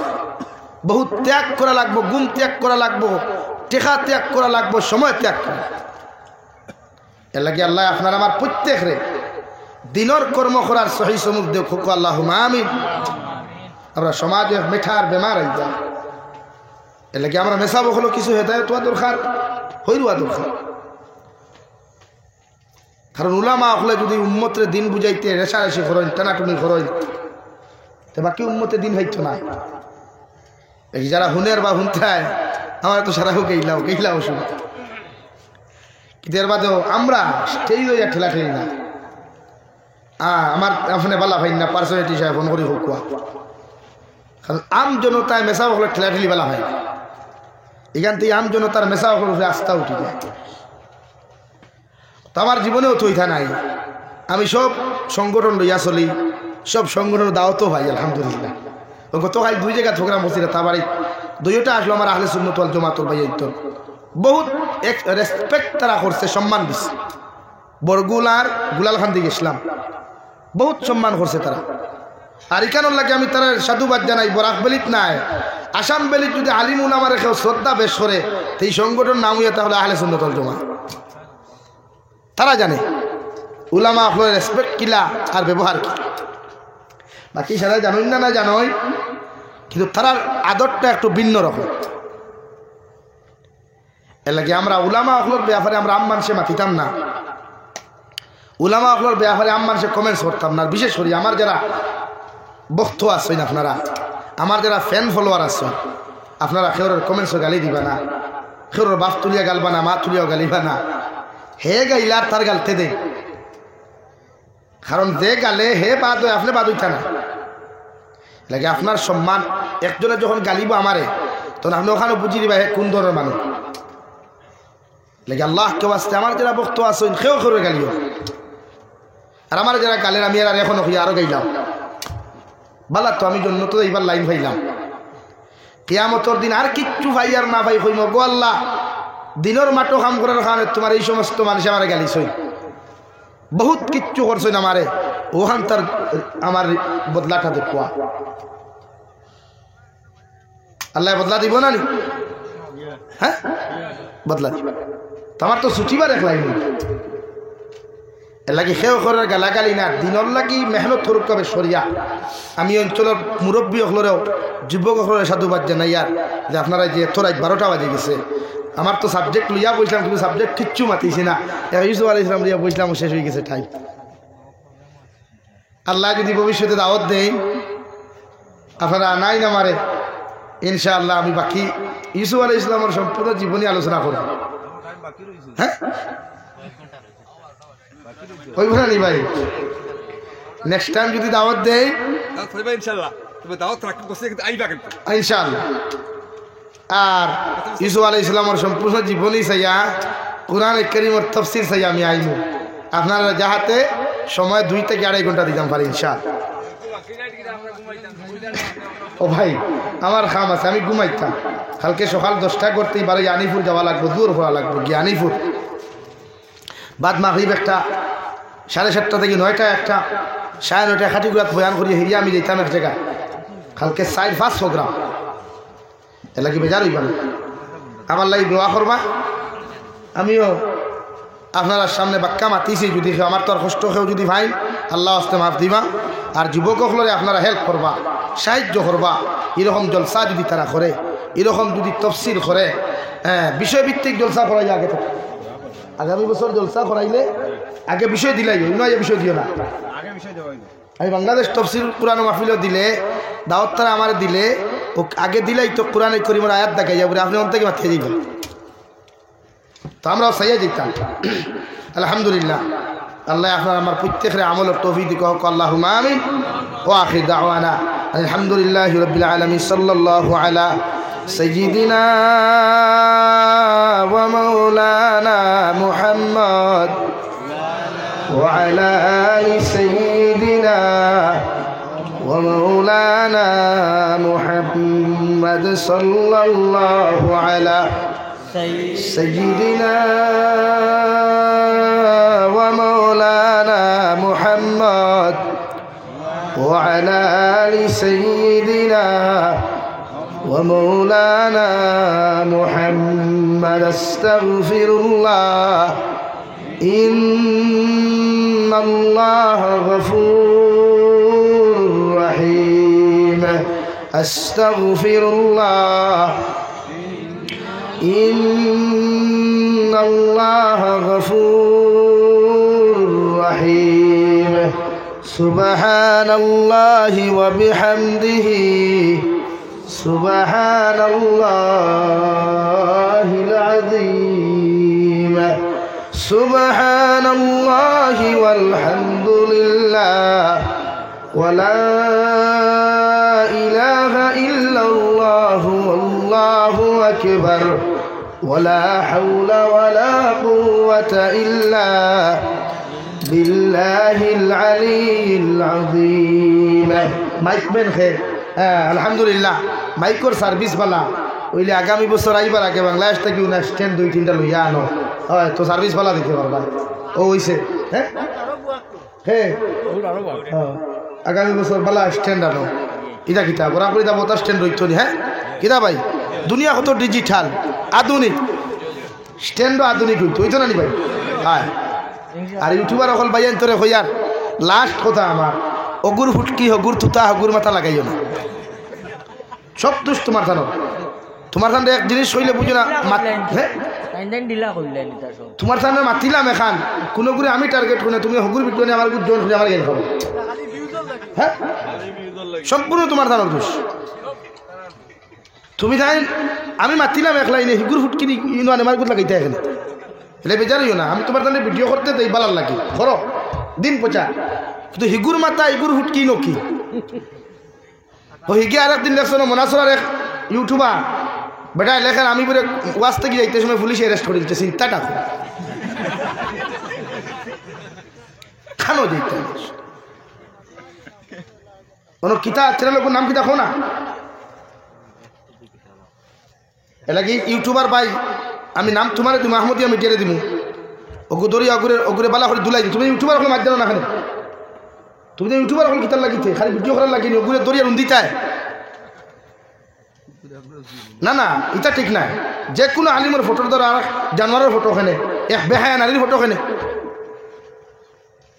বহুত ত্যাগ করা লাগবো গুম ত্যাগ করা লাগবো টেকা ত্যাগ করা লাগবো সময় ত্যাগ করা এর লাগে আল্লাহ আপনার আমার প্রত্যেক রে দিনের কর্ম করার সহি সমুখ দেখ আল্লাহ আমিন আমরা সমাজে মেঠার বেমার হয়ে যায় এর লাগে আমরা মেশাবো হলো কিছু হেদায়ত হওয়া দরকার হইরুয়া দরকার কারণ উলামা হলে যদি উম্মতের দিন বুঝাইতে রেশারেশি করেন টানাটুনি করেন তো বাকি উম্মতের দিন হইতো না এই যারা হুনের বা হুনতায় আমার তো সারা গেইলাও শুনে কিন্তু এর বাদেও আমরা সেই লইয়া ঠেলা ঠেলি না আমার আপনি বালা ভাই না পার্সোনালিটি হিসাবে ফোন করি হোক কারণ আম জনতায় মেশা হলে ঠেলা ঠেলি বেলা হয় এখান থেকে আম জনতার মেশা হলে আস্থা উঠে যায় তো আমার জীবনেও তৈথা নাই আমি সব সংগঠন লইয়া চলি সব সংগঠন দাওয়াতও ভাই আলহামদুলিল্লাহ গতকাল 2 জায়গা প্রোগ্রাম হচ্ছিল তা বাড়ি 2টা আসলো আমার আহলে সুন্নাত ওয়াল জামাতুল বাইত বহুত রেসপেক্ট তারা করছে সম্মান দিচ্ছে বরগুলার গুলালখান্দি গেছিলাম বহুত সম্মান করছে তারা আর ইখানোর লাগে আমি তার সাধুবাদ জানাই। বরাক বেলিত নাই, আসাম বেলিত যদি আলিম উলামার কেউ শ্রদ্ধা বেশ করে এই সংগঠন নাম হইয়া তাহলে আহলে সুন্নাত ওয়াল জামাত। তারা জানে উলামা আপনার রেসপেক্ট কিলা আর ব্যবহার কি। বাকি সারা জানোই না জানোই, কিন্তু তারার আদরটা একটু ভিন্ন রকম। এর লাগে আমরা উলামা আপনার ব্যাপারে আমরা আম্মানসে মাতিতাম না, উলামা আপনার ব্যাপারে আম্মানসে কমেন্টস করতাম না। বিশেষ করে আমার যারা বক্ত আছেন, আপনারা আমার যারা ফ্যান ফলোয়ার আছেন, আপনারা খেউরের কমেন্টসও গালি দিবা না, খেউরের বাপ তুলিয়া গালবা না, মা তুলিয়াও গালিবা না। হে গাইলার তার গালতে দে, কারণ যে গালে হে বাদ হয় আপনি বাদ হইতা না লাগে। আপনার সম্মান একজনে যখন গালিব আমারে, তখন আপনি ওখানে বুঝিয়ে দিবা হে কোন ধরনের মানুষ লাগে। আল্লাহ কেউ আসতে আমার যারা বক্ত আছেন সেও খেউরে গালিও, আর আমার যারা গালের আমি আর এখনো হইয়া আরো গাইলাম বালা। তো আমি জন্য তো এইবার লাইন পাইলাম, কিয়ামতর দিন আর কিচ্ছু ভাই আর না ভাই হইম গো আল্লাহ, দিনের মাটো কাম করার কারণে তোমার এই সমস্ত মানুষ আমার গালিছই, বহুত কিচ্ছু করছেন আমারে, ওখান তার আমার বদলাটা দেখুয়া। আল্লাহ বদলা দিব না নি? হ্যাঁ বদলা দিব। তোমার তো ছুটিবার এক লাইন এর লাগি সেও করার গালাগালি না, দিনের লাগি মেহনত করুক কবে সরিয়া। আমি অঞ্চলের মুরব্বী হলেও যুবক হলেও সাধুবাদ জানাই আর যে আপনারা যে এত রাত 12টা বাজে গেছে। আমার তো সাবজেক্ট লইয়া বসলাম, কিন্তু সাবজেক্ট কিচ্ছু মাতিছি না। ইউসুফ আলাইহিস সালাম লইয়া বসলাম, শেষ হয়ে গেছে টাইম। আল্লাহ যদি ভবিষ্যতে দাওয়াত দেই, আপনারা নাই না মারে, ইনশাআল্লাহ আমি বাকি ইউসুফ আলাইহিস সালামের সম্পূর্ণ জীবনী আলোচনা করব। হ্যাঁ ওই ভাই নি ভাই, নেক্সট টাইম যদি দাওয়াত দেই ইনশাআল্লাহ ইনশাআল্লাহ। আর ইউসুফ আলাইহিস সালামের সম্পূর্ণ জীবনী চাইয়া, কুরআন কারীমের তাফসীর চাইয়া আমি আইমু। আপনারা যাহাতে সময় 2 থেকে 2.5 ঘন্টা দিতাম পারি ইনশাআল্লাহ। ও ভাই আমার খাম আছে, আমি ঘুমাইতাম। কালকে সকাল 10টা করতেই বারে জ্ঞানীপুর যাওয়া লাগবে, দূর হওয়া লাগবে জ্ঞানীপুর। বাদ মাগরিব একটা, 7:30 থেকে 9টা একটা, 9:30 খাটিগুলাত বয়ান করি হেরিয়া আমি যেতাম এক জায়গায়। কালকে 4-5 প্রোগ্রাম, এ লাগি বেজার হইবা না। আমার লাগি দোয়া করবা। আমিও আপনারা সামনে বাক্কা মাতিছি, যদি আমার তো আর কষ্ট কেউ যদি ভাই আল্লাহ হস্তে মাফ দিবা। আর যুবক হলে আপনারা হেল্প করবা, সাহায্য করবা। এরকম জলসা যদি তারা করে, এরকম যদি তফসির করে, হ্যাঁ বিষয়ভিত্তিক জলসা করাই আগে থেকে। আগামী বছর জলসা করাইলে আগে বিষয় দিলাই, নয় বিষয় দিও না। আমি বাংলাদেশ তফসির কোরআন মাহফিলও দিলে, দাওয়াত তারা আমার দিলে, ও আগে দিলাই তো কোরআনে করিমের আয়াত দেখাই যাবে, আপনি অন থেকে মাথিয়ে দিবেন। তো আমরাও সাইয়া যেতাম। আলহামদুলিল্লাহ, আল্লাহ আপনার আমার প্রত্যেকের আমলের তৌফিক দিক হোক, আল্লাহুম্মা আমিন। ওয়া আখির দাওয়ানা আলহামদুলিল্লাহি রাব্বিল আলামিন। সাল্লাল্লাহু আলা সাইয়্যিদিনা ওয়া মাওলানা মুহাম্মদ ওয়া আলা আলি সাইয়্যিদিনা ওয়া মাওলানা মুহাম্মদ সাল্লাল্লাহু আলা سيدنا ومولانا محمد وعلى آل سيدنا ومولانا محمد. استغفر الله إن الله غفور رحيم. استغفر الله إن الله غفور رحيم. سبحان الله وبحمده سبحان الله العظيم. سبحان الله والحمد لله ولا إله إلا الله والله أكبر ولا حول ولا قوة إلا بالله العلي العظيم. মাইক বেন খে আলহামদুলিল্লাহ মাইকর সার্ভিস বালা ওইলে আগামী বছর আইবার আগে বাংলাদেশ থেকে উনা স্ট্যান্ড 2-3টা লইয়া আনো হয় তো সার্ভিস বালা দিতে পারবা। ও হইছে হ্যাঁ হ্যাঁ আগামী বছর বালা স্ট্যান্ড আনো ইটা কিতা বরা করে যাবো তার স্ট্যান্ড রইত হ্যাঁ কিতা ভাই দুনিয়া কত ডিজিটাল আধুনিক স্ট্যান্ডও আধুনিক হইতো হইতো না নি ভাই হ্যাঁ আর ইউটিউবার অকল ভাই তোরে হইয়ার লাস্ট কথা আমার অগুর ফুটকি হগুর তুতা হগুর মাথা লাগাইও না সব দোষ তোমার থানো তোমার সামনে এক জিনিস হইলে বুঝো না হ্যাঁ তোমার সামনে মাতিলাম এখান কোনো করে আমি টার্গেট করি না তুমি হগুর বিটুনি আমার গুড জন আমার গেল খাবো হ্যাঁ সম্পূর্ণ তোমার থানোর দোষ তুমি জানেন আমি মাতিলাম এক লাইনে হিগুর ফুটকি ইউনিয়ন আমার গুড লাগাইতে এখানে এলে বেজারিও না আমি তোমার সামনে ভিডিও করতে দেই বালার লাগে করো দিন পচা কিন্তু হিগুর মাথা হিগুর ফুটকি নকি ও হিগে আর একদিন দেখছো না মনাসরার এক ইউটিউবার বেটা লেখেন আমি বলে ওয়াজ থেকে যাইতে সময় পুলিশে অ্যারেস্ট করে দিচ্ছে চিন্তাটা খানো যেতে কোনো কিতা চ্যানেলের নাম কি দেখো না এলাকি ইউটিউবার ভাই আমি নাম তোমার তুমি আহমদিয়া মিটিয়ে দিব ওগু দরিয়া অগুরে বালা করে দুলাই দি তুমি ইউটিউবার হলে মার জানো না এখানে তুমি তো ইউটিউবার হলে কিতার লাগিতে খালি ভিডিও করার লাগিনি ওগুলো দরিয়া রুন্দিতায় না না এটা ঠিক নাই যে কোনো আলিমের ফটোর দ্বারা জানোয়ারের ফটো ওখানে এক বেহায়া নারীর ফটো ওখানে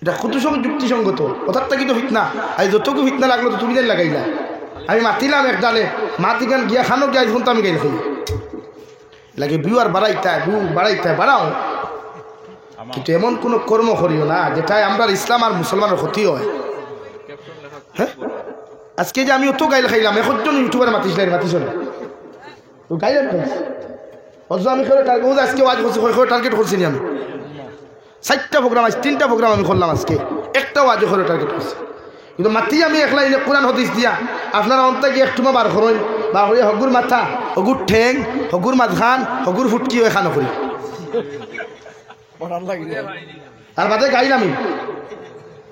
এটা কত সব যুক্তিসঙ্গত কথারটা কিন্তু ফিতনা আর যতটুকু ফিতনা লাগলো তো তুমি যেন লাগাইলা আমি মাতিলাম এক ডালে মাতি গান গিয়া খানো গিয়া ফোন তো আমি গাইল খাই লাগে বিউ আর বাড়াইতায় বাড়াও কিন্তু এমন কোনো কর্ম করিও না যেটাই আমরা ইসলাম আর মুসলমানের ক্ষতি হয় হ্যাঁ আজকে যে আমি অত গাইল খাইলাম এখন ইউটিউবার মাতিস না গাইলেন অথচ আমি আজকে টার্গেট করছি আমি 4টা প্রোগ্রাম আজ 3টা প্রোগ্রাম আমি করলাম আজকে একটা ওয়াজে করে টার্গেট করছি কিন্তু মাতি আমি একলা এনে কোরআন হদিস দিয়া আপনারা অন্তে গিয়ে একটু বার করেন বা হয়ে হগুর মাথা হগুর ঠেং হগুর মাঝখান হগুর ফুটকি এখানো করি আর বাদে গাইল আমি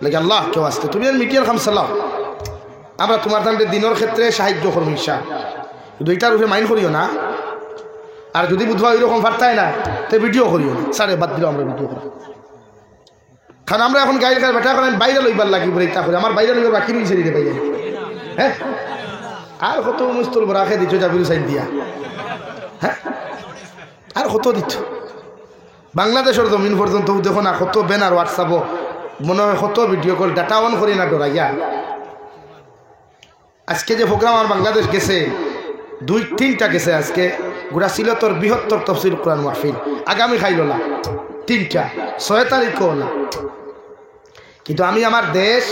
লাগে আল্লাহ কেউ আসতে তুমি মিটিয়ার খাম চালাও আমরা তোমার তাহলে দিনের ক্ষেত্রে সাহায্য করবো ইচ্ছা দুইটার উপরে মাইন্ড করিও না আর যদি বুধবার ওইরকম ফারতায় না তো ভিডিও করিও না সারে বাদ দিল আমরা ভিডিও করি কারণ আমরা এখন গাইল গায়ে বেটা করেন বাইরে লইবার লাগি বলে ইচ্ছা করে আমার বাইরে লইবার বাকি নিচে দিতে পাই হ্যাঁ আর কত মুস্তল রাখে দিচ্ছ যাবি সাইন দিয়া হ্যাঁ আর কত দিচ্ছ বাংলাদেশের জমিন পর্যন্ত দেখো না কত ব্যানার হোয়াটসঅ্যাপও মনে হয় কত ভিডিও কল ডাটা অন করি না ডরাইয়া আজকে যে প্রোগ্রাম আমার বাংলাদেশ গেছে 2-3টা গেছে আজকে গোটা সিলেটর বৃহত্তর তফসিল কোরআন মাহফিল আগামী খাইল না 3টা 6 তারিখও না কিন্তু আমি আমার দেশ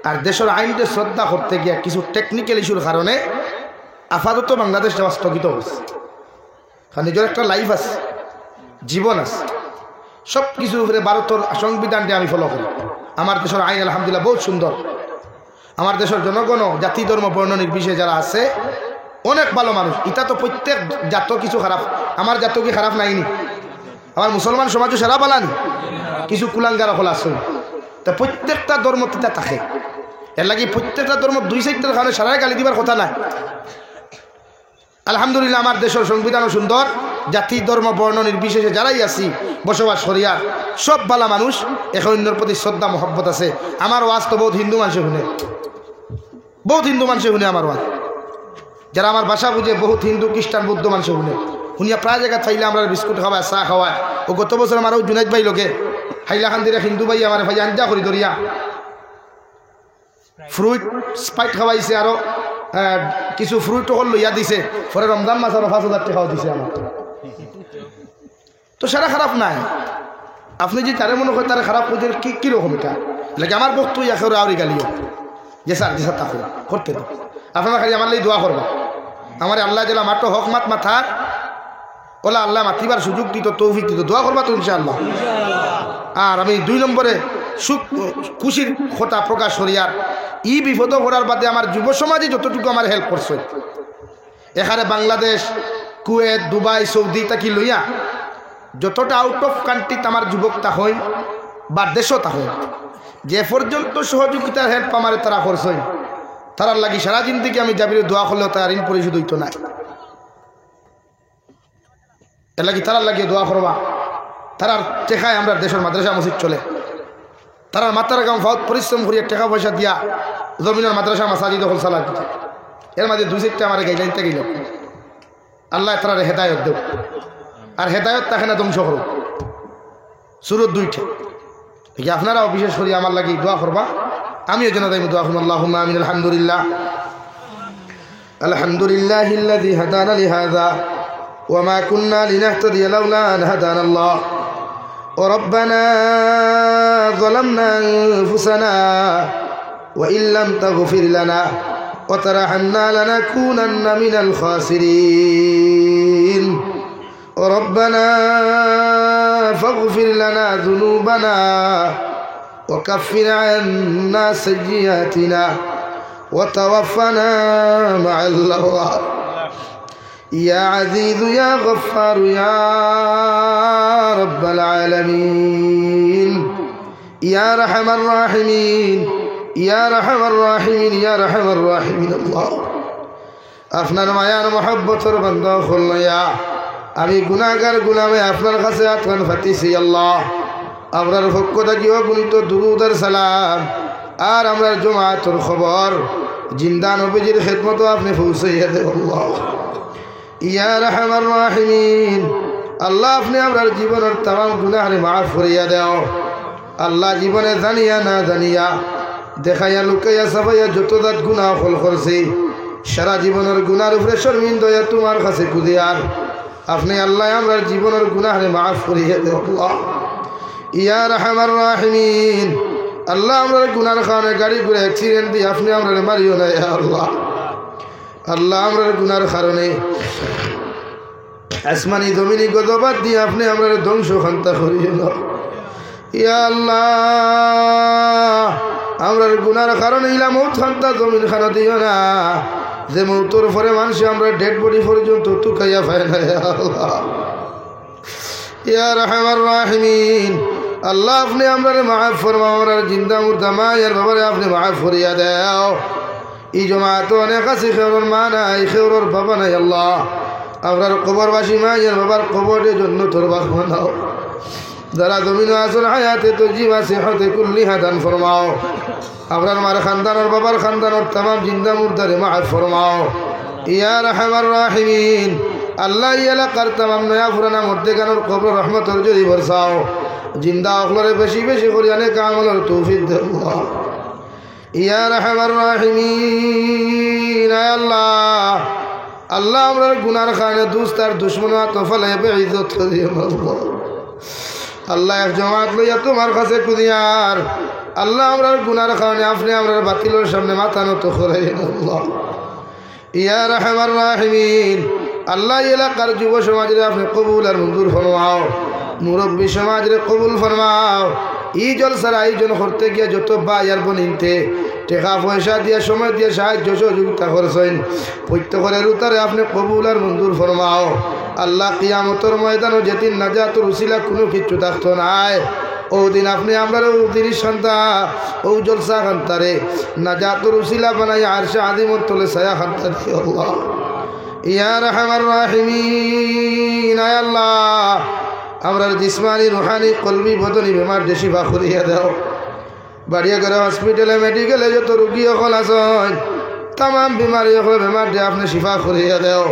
আর দেশের আইনকে শ্রদ্ধা করতে গিয়ে কিছু টেকনিক্যাল ইস্যুর কারণে আপাতত বাংলাদেশ যাওয়া স্থগিত হচ্ছে কারণ নিজের একটা লাইফ আছে জীবন আছে সব কিছুর উপরে ভারতের সংবিধানটি আমি ফলো করি আমার দেশের আইন আলহামদুলিল্লাহ বহুত সুন্দর আমার দেশের জনগণ জাতি ধর্ম বর্ণ নির্বিশেষে যারা আছে অনেক ভালো মানুষ এটা তো প্রত্যেক জাত কিছু খারাপ আমার জাত কি খারাপ নাইনি আমার মুসলমান সমাজও সেরা বালানি কিছু কুলাঙ্গার হল আছে তা প্রত্যেকটা ধর্ম তিতা থাকে এর লাগে প্রত্যেকটা ধর্ম 2-4টার কারণে সারাই গালি দিবার কথা নাই আলহামদুলিল্লাহ আমার দেশের সংবিধানও সুন্দর জাতি ধর্ম বর্ণ নির্বিশেষে যারাই আছি বসবাস করিয়া সব ভালো মানুষ এক অন্যের প্রতি শ্রদ্ধা মহব্বত আছে আমার ওয়াজ তো বহুত হিন্দু মানুষে শুনে আমার ওয়াজ যারা আমার ভাষা বুঝে বহুত হিন্দু খ্রিস্টান বৌদ্ধ মানুষ শুনিয়া প্রায় জায়গা চাইলে আমরা বিস্কুট খাওয়ায় চাহ খাওয়ায় ও গত বছর আমারও জুনাইদ ভাই লোকে হাইলাকান্দিরে হিন্দু ভাই আমার ভাই আঞ্জা করি ধরিয়া ফ্রুইট স্পাইট খাওয়াইছে আরো কিছু ফ্রুইট হল লইয়া দিছে পরে রমজান মাস আরো 5,000 টাকাও দিছে আমার তো সেটা খারাপ নাই আপনি যে তারে মনে করেন তারা খারাপ করছেন কিরকম এটা লাগে আমার বক্তব্য একেবারে আউরি গালিও যে স্যার তা করতে দাও আপনারা খালি আমার লাই দোয়া করবা আমার আল্লাহ জেলা মাত্র হক মাথা ওলা আল্লাহ মাতিবার সুযোগ দিত তৌফিক দিত দোয়া করবা তো ইনশাআল্লাহ আর আমি 2 নম্বরে সুখ খুশির কথা প্রকাশ করিয়ার বিপদ করার বাদে আমার যুব সমাজে যতটুকু আমার হেল্প করছে এখানে বাংলাদেশ কুয়েত দুবাই সৌদি তাকি লইয়া যতটা আউট অফ কান্ট্রিতে আমার যুবক তা হয় বা দেশও তা হয় যে পর্যন্ত সহযোগিতার হেল্প আমার তারা করছে তারার লাগি সারা জিন্দিগি আমি যাবির দোয়া করলেও তার ঋণ পরিশোধ হইতো না এর লাগি তারার লাগিয়ে দোয়া করবা তারার টেকায় আমরা দেশের মাদ্রাসা মসজিদ চলে তারার মাতার গাম বহুত পরিশ্রম করিয়া টাকা পয়সা দিয়া জমিনের মাদ্রাসা মাসাজিদ দখল চালা দিতে এর মাঝে 2-4টা আমার গাইডলাইন গেল আল্লাহ তারা হেদায়ত দেব আর হেদায়ত তাকে না ধ্বংস করো সুরত 2টা ঠিক আপনারাও বিশেষ করে আমার লাগি দোয়া করবা আমিও যেন তাই দোয়া করব আল্লাহুম্মা আমিন আলহামদুলিল্লাহ আলহামদুলিল্লাহিল্লাযী হাদানা লিহাযা ওয়া মা কুন্না লিনাহতাদিয়া লাউলা আন হাদানা আল্লাহ وربنا ظلمنا أنفسنا وإن لم تغفر لنا وترحمنا لنكونن من الخاسرين ربنا فاغفر لنا ذنوبنا وكفر عنا سيئاتنا وتوفنا مع الأبرار يا عزيز يا غفار يا رب العالمين يا رحم الراحمين يا رحم الراحمين يا رحم الراحمين الله আপনার মায়ার মহব্বতের বান্দা খুলয়া আমি গুনাহগার গুনাহে আপনার কাছে আতকান ফাতিছি আল্লাহ আমরার পক্ষ থেকে অগণিত দুরূদ আর সালাম আর আমরার জমাতের খবর জিন্দা নবীজির খিদমত আপনি পৌঁছাইয়া দেন আল্লাহ ইয়া রহমান রাহিমিন আল্লাহ আপনি আমরার জীবনের तमाम গুনাহরে মাফ করিয়া দাও আল্লাহ জীবনে জানিয়া না জানিয়া দেখাইয়া লুকাইয়া সাফাইয়া যত দাত গুনাহ ফল করছি সারা জীবনের গুনার উপরে শর্মিন্দা হইয়া তোমার কাছে কুদিয়ার আপনি আল্লাহ আমরার জীবনের গুনাহরে মাফ করিয়া দাও আল্লাহ ইয়া রহমান রাহিমিন আল্লাহ আমরার গুনার কারণে গাড়ি ঘুরে অ্যাক্সিডেন্ট দিয়ে আপনি আমরার মারিও না ইয়া আল্লাহ আল্লাহ আমরার গুনার কারণে আসমানি জমিনি গজবাত দিয়ে আপনি আমরার ধ্বংস খান্তা করিও না ইয়া আল্লাহ আমরার গুনার কারণে ইলা মৌত খান্তা জমিন খানা দিও না যে মৌতর পরে মানুষ আমরা ডেড বডি পর্যন্ত তুকাইয়া পায় না ইয়া আল্লাহ ইয়া রহমান রাহিমিন আল্লাহ আপনি আমরার মাফ ফরমাও আমরার জিন্দা মুর্দা মায়ের বাবারে আপনি মাফ করিয়া দাও এই জমাত অনেক আছে খেউর মা নাই খেউর বাবা নাই আল্লাহ আমরার কবরবাসী মায়ের বাবার কবরের জন্য তোর বাস বানাও যারা জমিন আসল হায়াতে তো জীবা সেহতে কুল্লি হাদান ফরমাও আমরার মার খানদানোর বাবার খানদানোর तमाम জিন্দা মুর্দারে মাফ ফরমাও ইয়া রহমান রাহিমিন আল্লাহ এলাকার तमाम নয়া পুরানা মধ্যেখানোর কবর রহমতের যদি বর্ষাও জিন্দা অখলরে বেশি বেশি করে অনেক আমলের তৌফিক দেও ইয়া রহমান রাহিমিন আল্লাহ আল্লাহ আমরার গুনার কারণে দুস্ত আর দুশ্মনা তোফালে বেইজ্জত করিও আল্লাহ আল্লাহ এক জমাত লইয়া তোমার কাছে কুদিয়ার আল্লাহ আমরার গুনার কারণে আপনি আমরার বাতিলের সামনে মাথা নত করাইন আল্লাহ ইয়া রহমান রাহিমিন আল্লাহ এলাকার যুব সমাজে আপনি কবুল আর মঞ্জুর ফরমাও মুরব্বী সমাজে কবুল ফরমাও এই জলসার আয়োজন করতে গিয়ে যত ভাই আর বোনিনতে টাকা পয়সা দিয়ে সময় দিয়ে সাহায্য সহযোগিতা করছেন প্রত্যেকের উত্তরে আপনি কবুল আর মঞ্জুর ফরমাও আল্লাহ কিয়ামতের ময়দানও যেদিন নাজাতুর উসিলা কোনো কিছু থাকতো নাই ওদিন আপনি আমরা ওদিন সন্তান ও জলসা খান্তারে নাজাতুর উসিলা বানাই আরশে আদিমত তলে ছায়া খান্তা দিও আল্লাহ ইয়া রহমান রাহিমিন আয় আল্লাহ আমরার জিসমানি রুহানি কলবি বদনি বেমার দেশি বা করিয়া দাও বাড়িয়া করে হসপিটালে মেডিকেলে যত রুগী সকল আছেন तमाम बीमारी সকল বেমার দিয়ে আপনি শিফা করিয়া দাও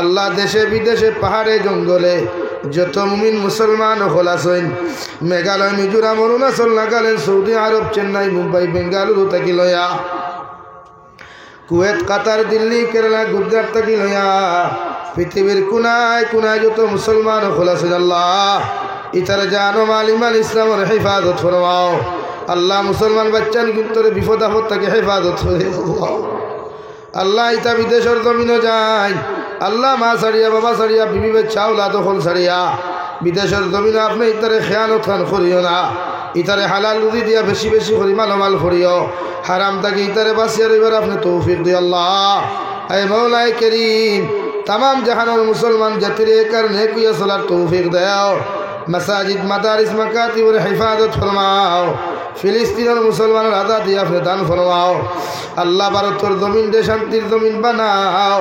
আল্লাহ দেশে বিদেশে পাহাড়ে জঙ্গলে যত মুমিন মুসলমান সকল আছেন মেঘালয় মিজোরাম অরুণাচল নাগাল্যান্ড সৌদি আরব চেন্নাই মুম্বাই বেঙ্গালুরু থাকি লয়া কুয়েত কাতার দিল্লি কেরালা গুজরাট থাকি লয়া পৃথিবীর কোনায় কোনায় যত মুসলমান সকল আছেন আল্লাহ ইতার জানো মাল ইমান ইসলামের হেফাজত ফরমাও আল্লাহ মুসলমান বাচ্চান কিন্তু বিপদ আপদ তাকে হেফাজত করে আল্লাহ ইতা বিদেশের জমিনও যায় আল্লাহ মা ছাড়িয়া বাবা ছাড়িয়া বিবি বাচ্চা ওলাদ হল ছাড়িয়া বিদেশের জমিনে আপনি ইতারে খেয়ানত খান করিও না ইতারে হালাল রুজি দিয়া বেশি বেশি করি মালামাল করিও হারাম তাকে ইতারে বাঁচিয়ে রইবার আপনি তৌফিক দিও আল্লাহ আয় মৌলাই করিম तमाम জাহানের মুসলমান জাতির কারণে কুইয়া চলার তৌফিক দাও मसाजिद मदारिस मकातिब हिफाजत फरमाओ फिलिस्तीन मुसलमान आज़ादी अपने दान फरमाओ अल्लाह भारतर जमीन दे शांतिर जमीन बनाओ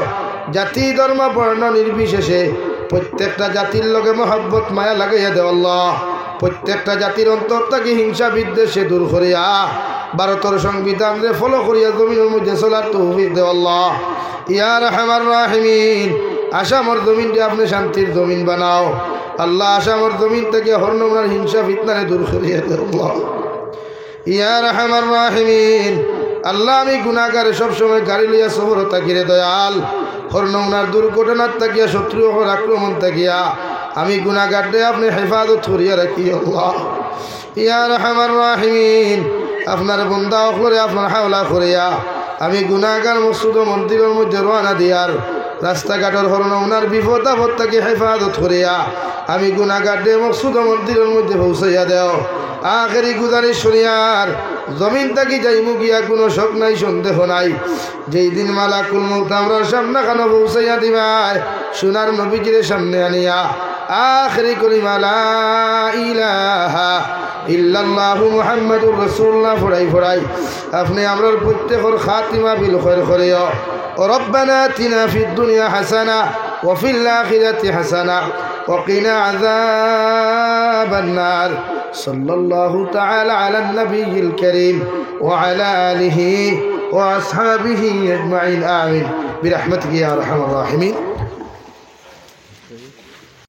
जाति धर्म वर्ण निर्विशेषे प्रत्येकटा जातिर लगे मोहब्बत माया लागाइया देओ अल्लाह प्रत्येकटा जातिर अंतर थेके हिंसा विद्वेषे दूर करिया ভারতের সংবিধান রে ফলো করিয়া জমিনের মধ্যে চলার তৌফিক দে আল্লাহ ইয়া রাহমার রাহিমিন। আসামর জমিনটি আপনি শান্তির জমিন বানাও আল্লাহ। আসামর জমিন থেকে হরনমনার হিংসা ফিতনারে দূর করিয়া দে আল্লাহ ইয়া রাহমার রাহিমিন। আল্লাহ আমি গুনাহগার সবসময় গাড়ি লইয়া সফর তাকিরে দয়াল। হরনমনার দুর্ঘটনার তাকিয়া শত্রু আক্রমণ তাকিয়া আমি গুনাহগারদের আপনি হেফাজত করিয়া রাখি আল্লাহ ইয়া রাহমার রাহিমিন। আপনার বন্দা অখলরে আপনার হাওলা করিয়া আমি গুনাহগার মসজিদ ও মন্দিরের মধ্যে রওনা দিয়ার রাস্তাঘাটের হরনমনার বিপদ আপদ তাকে হেফাজত করিয়া আমি গুনাহগারদের মসজিদ ও মন্দিরের মধ্যে পৌঁছাইয়া দেও। আখেরি গুজারিশ শরিয়ার জমিন থাকি যাইমু গিয়া কোনো শক নাই সন্দেহ নাই। যেই দিন মালাকুল মউত আমরার সামনে খানো পৌঁছাইয়া দিবাই সোনার নবীজির সামনে আনিয়া আখেরি কলিমা লা ইলাহা ইল্লাল্লাহু মুহাম্মাদুর রাসূলুল্লাহ ফড়াই ফড়াই আপনি আমরার প্রত্যেকের খাতিমা বিল খৈর করিও। রব্বানা আতিনা ফিদ দুনিয়া হাসানা ওয়া ফিল আখিরাতি হাসানা ওয়া কিনা আযাবান নার। সাল্লাল্লাহু তাআলা আলান নবিয়্যিল কারীম ওয়া আলা আলিহি ওয়া আসহাবিহি আজমাইন আমিন বিরহমাতিকা ইয়া আরহামার রাহিমিন।